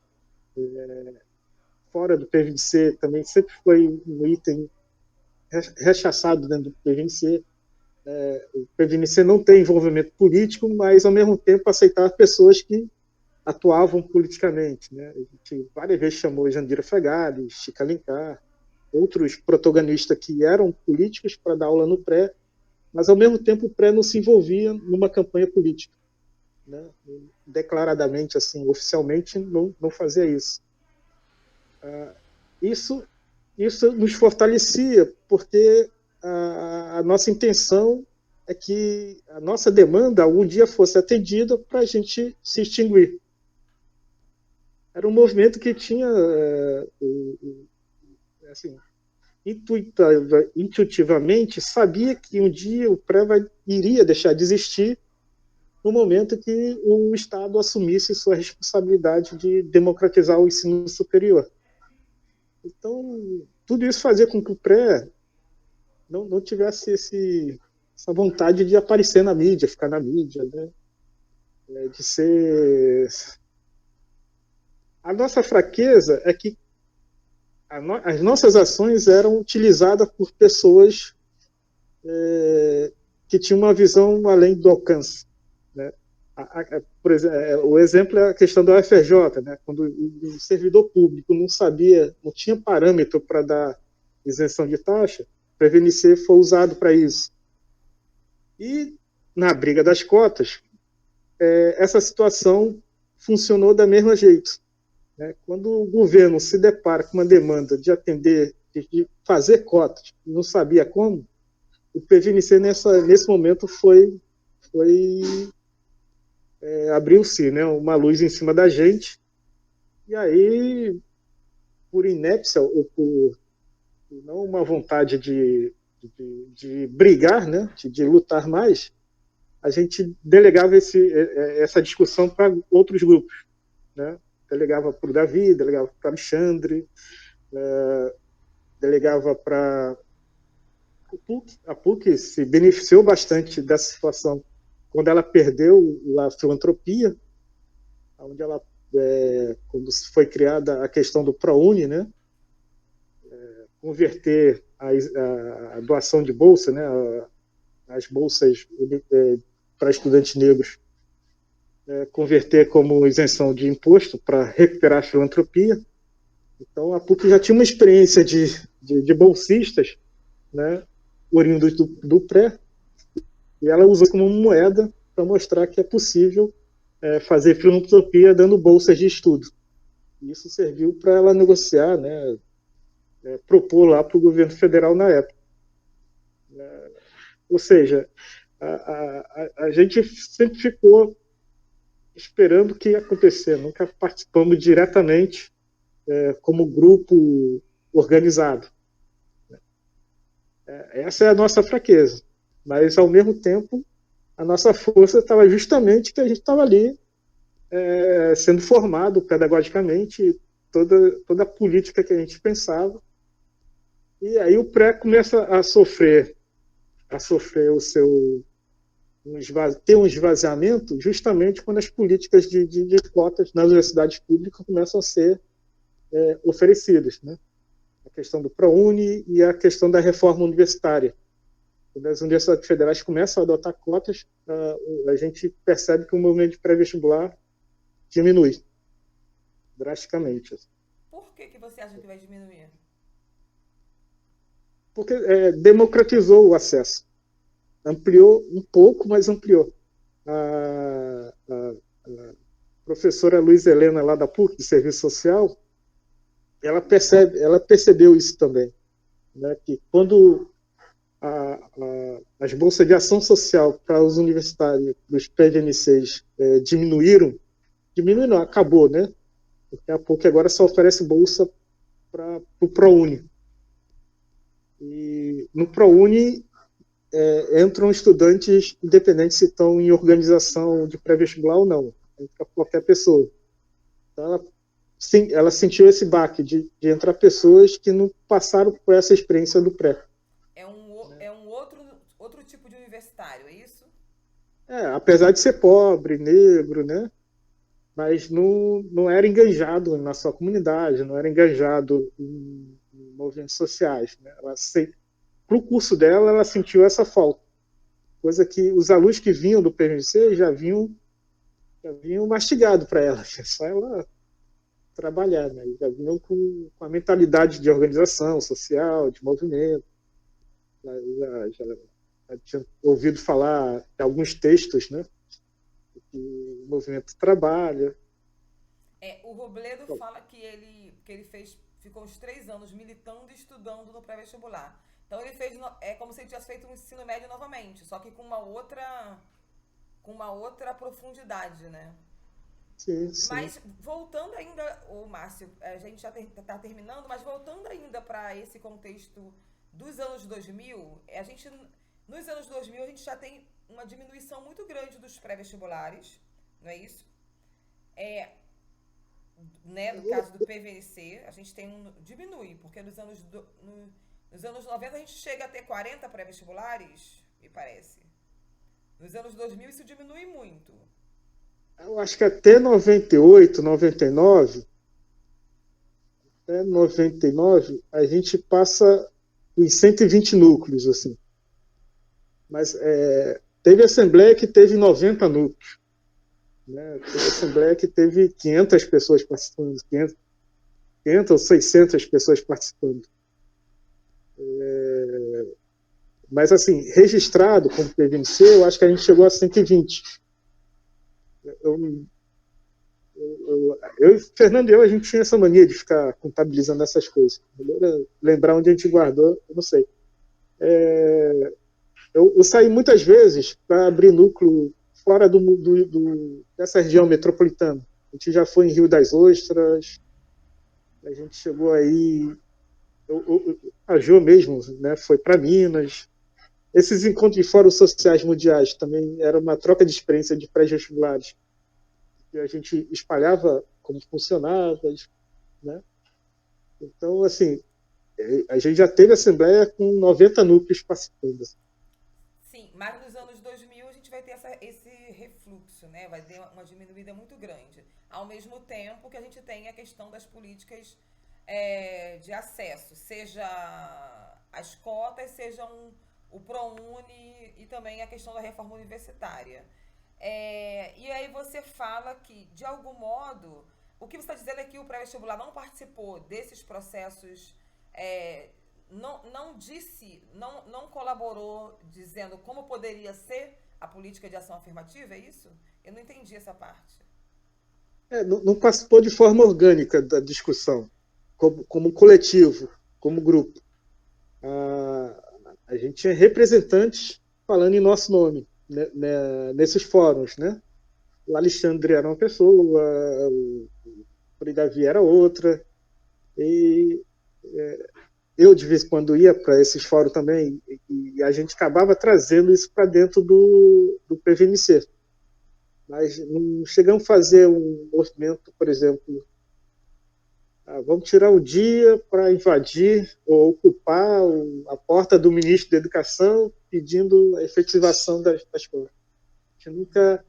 fora do PVNC também sempre foi um item rechaçado dentro do PVNC. O PVNC não tem envolvimento político, mas, ao mesmo tempo, aceitar pessoas que atuavam politicamente. Né? A gente várias vezes chamou Jandira Fegali, Chica Alencar, outros protagonistas que eram políticos para dar aula no pré, mas, ao mesmo tempo, o pré não se envolvia numa campanha política. Né? Declaradamente, assim, oficialmente, não fazia isso. Isso nos fortalecia, porque a nossa intenção é que a nossa demanda algum dia fosse atendida para a gente se extinguir. Era um movimento que tinha, assim, intuitivamente, sabia que um dia o pré iria deixar de existir no momento que o Estado assumisse sua responsabilidade de democratizar o ensino superior. Então, tudo isso fazia com que o pré não tivesse essa vontade de aparecer na mídia, ficar na mídia, né? De ser... A nossa fraqueza é que as nossas ações eram utilizadas por pessoas que tinham uma visão além do alcance. Né? Por exemplo, o exemplo é a questão da UFRJ, né? Quando o servidor público não tinha parâmetro para dar isenção de taxa, o PVNC foi usado para isso. E, na briga das cotas, essa situação funcionou da mesma jeito. Né? Quando o governo se depara com uma demanda de atender, de fazer cotas, e não sabia como, o PVNC nesse momento abriu-se, né, uma luz em cima da gente, e aí, por inépcia ou por não uma vontade de brigar, né, de lutar mais, a gente delegava essa discussão para outros grupos, né? Delegava para o Davi, delegava para o Alexandre, delegava para a PUC. A PUC se beneficiou bastante dessa situação quando ela perdeu a filantropia, onde ela, quando foi criada a questão do ProUni, né? Converter a doação de bolsa, né? As bolsas para estudantes negros, converter como isenção de imposto para recuperar a filantropia. Então, a PUC já tinha uma experiência de bolsistas, né, oriundos do pré, e ela usou como moeda para mostrar que é possível fazer filantropia dando bolsas de estudo. E isso serviu para ela negociar, né, propor lá para o governo federal na época. Ou seja, a gente sempre ficou esperando o que ia acontecer, nunca participamos diretamente como grupo organizado. Essa é a nossa fraqueza, mas ao mesmo tempo a nossa força estava justamente que a gente estava ali sendo formado pedagogicamente, toda a política que a gente pensava, e aí o pré começa a sofrer o seu ter um esvaziamento justamente quando as políticas de cotas nas universidades públicas começam a ser oferecidas, né? A questão do ProUni e a questão da reforma universitária. Quando as universidades federais começam a adotar cotas, a gente percebe que o movimento de pré-vestibular diminui drasticamente. Por que você acha que vai diminuir? Porque democratizou o acesso. Ampliou um pouco, mas ampliou. A professora Luiz Helena, lá da PUC, de Serviço Social, ela percebeu isso também, né? Que quando as bolsas de ação social para os universitários, dos PVNCs, diminuíram não, acabou, né? Daqui a pouco agora só oferece bolsa para o ProUni. E no ProUni entram estudantes independentes se estão em organização de pré-vestibular ou não. Entra qualquer pessoa. Então ela sentiu esse baque de entrar pessoas que não passaram por essa experiência do pré. É um outro tipo de universitário, é isso? Apesar de ser pobre, negro, né? Mas não era engajado na sua comunidade, não era engajado em movimentos sociais. Né? Para o curso dela, ela sentiu essa falta. Coisa que os alunos que vinham do PVC já vinham mastigado para ela. É só ela trabalhar, né? Já vinham com a mentalidade de organização social, de movimento. Já tinha ouvido falar de alguns textos, né? Que o movimento trabalha. O Robledo fala que ele ficou uns 3 anos militando e estudando no pré-vestibular. Então ele fez, como se ele tivesse feito um ensino médio novamente, só que com uma outra profundidade, né? Sim. Mas voltando ainda, Márcio, a gente já está terminando, mas voltando ainda para esse contexto dos anos 2000, nos anos 2000 a gente já tem uma diminuição muito grande dos pré-vestibulares, não é isso? Né, no caso do PVC, a gente diminui, porque nos anos 90 a gente chega a ter 40 pré-vestibulares, me parece. Nos anos 2000 isso diminui muito. Eu acho que até 98, 99, a gente passa em 120 núcleos, assim. Mas teve assembleia que teve 90 núcleos. Né? Teve assembleia que teve 500 pessoas participando, 500 ou 600 pessoas participando. Mas, assim, registrado como PVNC, eu acho que a gente chegou a 120. Eu e Fernando a gente tinha essa mania de ficar contabilizando essas coisas. Lembrar onde a gente guardou, eu não sei. Eu saí muitas vezes para abrir núcleo fora dessa região metropolitana. A gente já foi em Rio das Ostras, a gente chegou aí, a Jo mesmo, né, foi para Minas. Esses encontros de fóruns sociais mundiais também era uma troca de experiência de pré-vestibulares. A gente espalhava como funcionava, né? Então, assim, a gente já teve assembleia com 90 núcleos participando. Sim, mas nos anos 2000 a gente vai ter esse refluxo, né? Vai ter uma diminuída muito grande. Ao mesmo tempo que a gente tem a questão das políticas de acesso, seja as cotas, seja o ProUni e também a questão da reforma universitária. E aí você fala que, de algum modo, o que você está dizendo é que o pré-vestibular não participou desses processos, não colaborou dizendo como poderia ser a política de ação afirmativa, é isso? Eu não entendi essa parte. Não participou de forma orgânica da discussão, como coletivo, como grupo. A gente tinha representantes falando em nosso nome, né, nesses fóruns, né? O Alexandre era uma pessoa, o Davi era outra, e eu de vez em quando ia para esses fóruns também, e a gente acabava trazendo isso para dentro do PVNC. Mas não chegamos a fazer um movimento, por exemplo, vamos tirar o dia para invadir ou ocupar a porta do ministro da Educação pedindo a efetivação das coisas. A gente nunca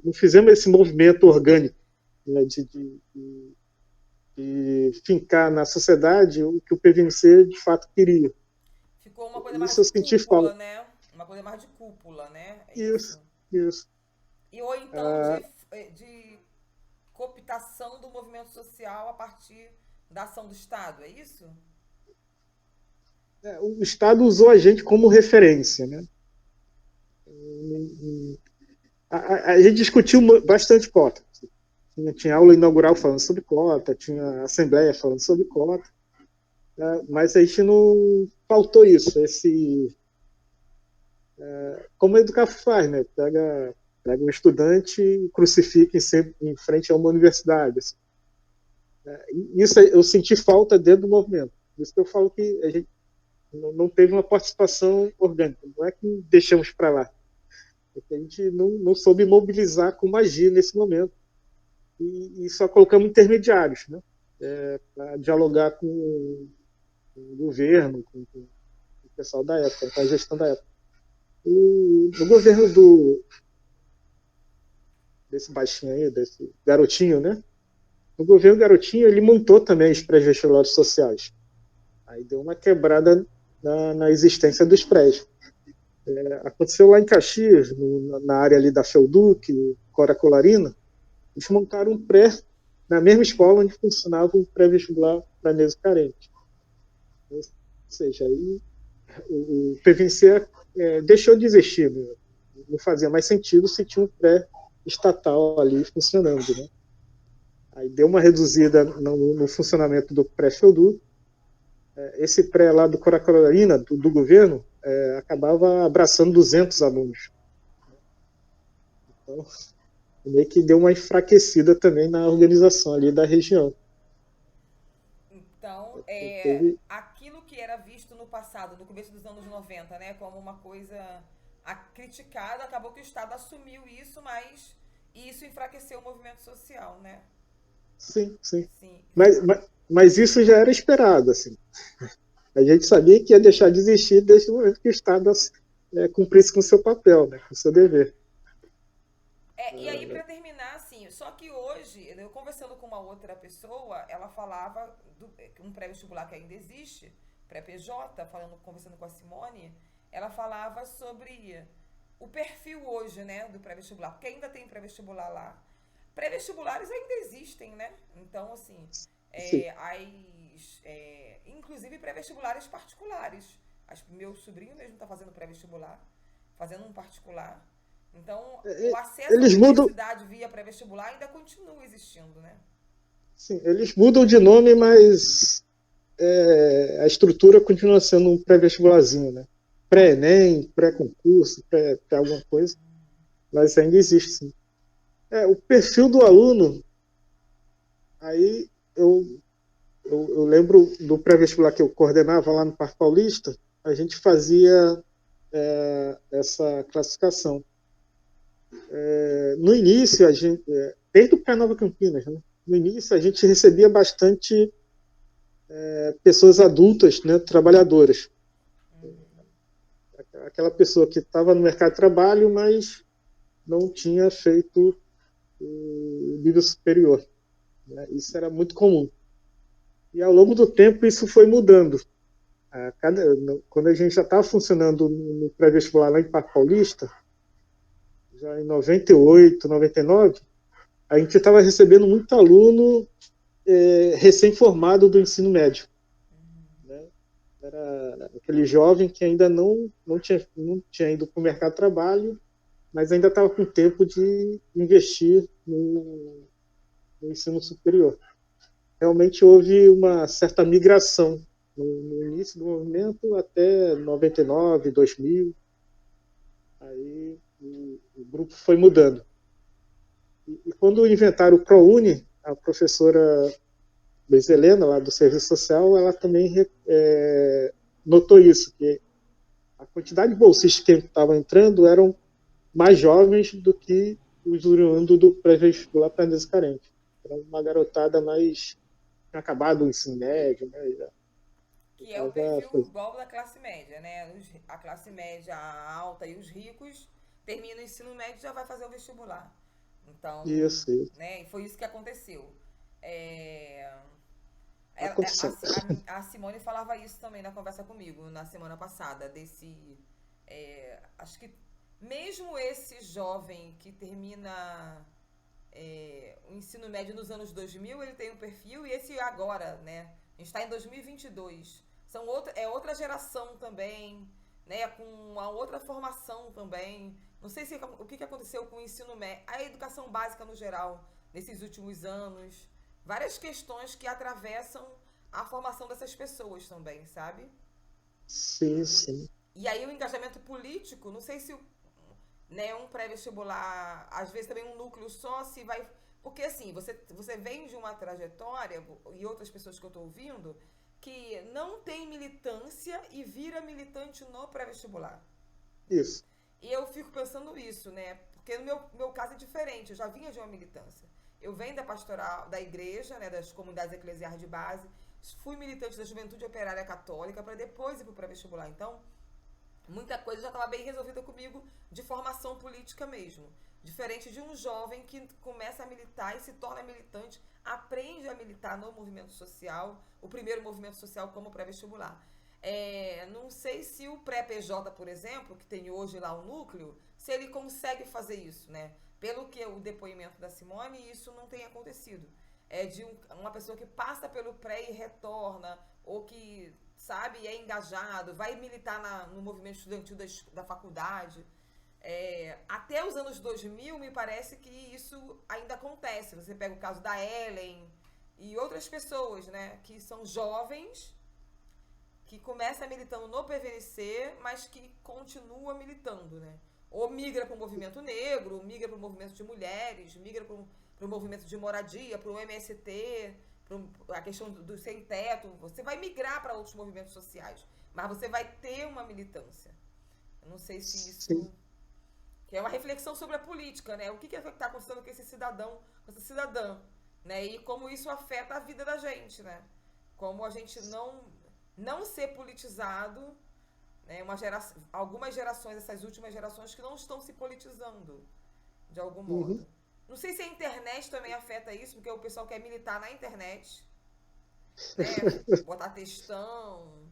não fizemos esse movimento orgânico, né, de fincar na sociedade o que o PVNC de fato queria. Ficou uma coisa mais de cúpula, né? Uma coisa mais de cúpula, né? Isso. Ou então de cooptação do movimento social a partir da ação do Estado, é isso? O Estado usou a gente como referência, né? A gente discutiu bastante cota. Tinha aula inaugural falando sobre cota, tinha assembleia falando sobre cota. né? Mas a gente não faltou isso, como a Educaf faz, né? Pega um estudante e crucifica em frente a uma universidade. Assim. Isso eu senti falta dentro do movimento. Por isso que eu falo que a gente não teve uma participação orgânica. Não é que deixamos para lá. É que a gente não soube mobilizar como agir nesse momento. E só colocamos intermediários, né? Para dialogar com o governo, com o pessoal da época, com a gestão da época. No governo desse baixinho aí, desse garotinho, né? No governo garotinho, ele montou também os pré-vestibulares sociais. Aí deu uma quebrada na existência dos prédios. Aconteceu lá em Caxias, na área ali da Felduc, Cora Colarina, eles montaram um pré na mesma escola onde funcionava o pré-vestibular para negros carentes. Ou seja, aí o PVC deixou de existir, né? Não fazia mais sentido se tinha um pré-estatal ali funcionando, né? Aí deu uma reduzida no funcionamento do pré-Felduc. Esse pré lá do Coracorina, do governo, acabava abraçando 200 alunos. Então, meio que deu uma enfraquecida também na organização ali da região. Então, aquilo que era visto no passado, no começo dos anos 90, né, como uma coisa criticada, acabou que o Estado assumiu isso, mas isso enfraqueceu o movimento social, né? Sim, sim. Sim. Mas isso já era esperado, assim. A gente sabia que ia deixar de existir desde o momento que o Estado cumprisse com o seu papel, né, com o seu dever. E aí, para terminar, assim, só que hoje, eu conversando com uma outra pessoa, ela falava um pré-vestibular que ainda existe, pré-PJ, conversando com a Simone, ela falava sobre o perfil hoje, né, do pré-vestibular, porque ainda tem pré-vestibular lá. Pré-vestibulares ainda existem, né? Então, assim, inclusive pré-vestibulares particulares. Meu sobrinho mesmo está fazendo pré-vestibular, fazendo um particular. Então, o acesso à universidade via pré-vestibular ainda continua existindo, né? Sim, eles mudam de nome, mas a estrutura continua sendo um pré-vestibularzinho, né? Pré-ENEM, pré-concurso, pré alguma coisa, mas ainda existe, sim. O perfil do aluno, aí eu lembro do pré-vestibular que eu coordenava lá no Parque Paulista, a gente fazia essa classificação. No início, desde o pré-Nova Campinas, né? No início a gente recebia bastante pessoas adultas, né, trabalhadoras. Aquela pessoa que estava no mercado de trabalho, mas não tinha feito o nível superior. Né? Isso era muito comum. E ao longo do tempo isso foi mudando. Quando a gente já estava funcionando no pré-vestibular lá em Parque Paulista, já em 98, 99, a gente estava recebendo muito aluno recém-formado do ensino médio. Né? Era aquele jovem que ainda não tinha ido para o mercado de trabalho, mas ainda estava com tempo de investir no ensino superior. Realmente houve uma certa migração no início do movimento até 99, 2000. Aí o grupo foi mudando. E quando inventaram o ProUni, a professora Luiz Helena, lá do Serviço Social, ela também notou isso, que a quantidade de bolsistas que estavam entrando eram mais jovens do que os oriundos do pré-vestibular para negros carentes. Era uma garotada mais tinha acabado o ensino médio, né? Que é o perfil igual da classe média, né? A classe média alta e os ricos terminam o ensino médio e já vai fazer o vestibular. Então, isso. Né? E foi isso que aconteceu. A Simone falava isso também na conversa comigo na semana passada, acho que mesmo esse jovem que termina o ensino médio nos anos 2000, ele tem um perfil, e esse agora, né? A gente está em 2022. Outra geração também, né? Com uma outra formação também. Não sei o que aconteceu com o ensino médio, a educação básica no geral, nesses últimos anos. Várias questões que atravessam a formação dessas pessoas também, sabe? Sim, sim. E aí o engajamento político, não sei se né, um pré-vestibular, às vezes também um núcleo só, se vai. Porque assim, você vem de uma trajetória, e outras pessoas que eu estou ouvindo, que não tem militância e vira militante no pré-vestibular. Isso. E eu fico pensando isso, né? Porque no meu caso é diferente, eu já vinha de uma militância. Eu venho da pastoral, da igreja, né, das comunidades eclesiais de base, fui militante da Juventude Operária Católica para depois ir para o pré-vestibular. Então, muita coisa já estava bem resolvida comigo de formação política mesmo. Diferente de um jovem que começa a militar e se torna militante, aprende a militar no movimento social, o primeiro movimento social como pré-vestibular. Não sei se o pré-PJ, por exemplo, que tem hoje lá o núcleo, se ele consegue fazer isso, né? Pelo que o depoimento da Simone, isso não tem acontecido. É de uma pessoa que passa pelo pré e retorna, ou que, sabe, é engajado, vai militar no movimento estudantil da faculdade. Até os anos 2000, me parece que isso ainda acontece. Você pega o caso da Ellen e outras pessoas, né, que são jovens, que começa militando no PVNC, mas que continua militando, né? Ou migra para o movimento negro, migra para o movimento de mulheres, migra para o movimento de moradia, para o MST, para a questão do sem-teto. Você vai migrar para outros movimentos sociais, mas você vai ter uma militância. Eu não sei se isso... Sim. Que é uma reflexão sobre a política, né? O que está acontecendo com esse cidadão, com essa cidadã, né? E como isso afeta a vida da gente, né? Como a gente não ser politizado, né? Algumas gerações, essas últimas gerações, que não estão se politizando, de algum modo. Uhum. Não sei se a internet também afeta isso, porque o pessoal quer militar na internet, né? Botar textão,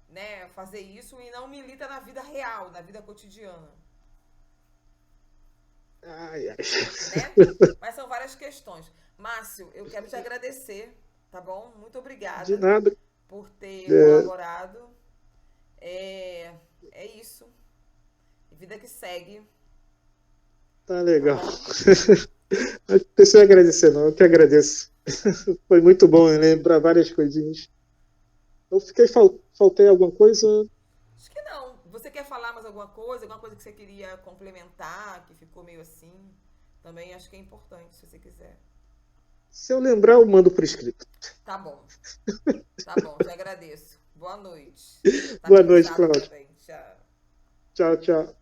né? Fazer isso e não milita na vida real, na vida cotidiana. Ai, ai. Né? Mas são várias questões. Márcio, eu quero te agradecer, tá bom? Muito obrigada. De nada. Por ter colaborado. É isso. Vida que segue. Tá legal. Não precisa agradecer, não. Eu que agradeço. Foi muito bom lembrar várias coisinhas. Eu faltei alguma coisa? Acho que não. Você quer falar mais alguma coisa? Alguma coisa que você queria complementar, que ficou meio assim? Também acho que é importante, se você quiser. Se eu lembrar, eu mando por escrito. Tá bom. Tá bom, te agradeço. Boa noite. Tá Boa noite, Cláudio. Também. Tchau. Tchau, tchau.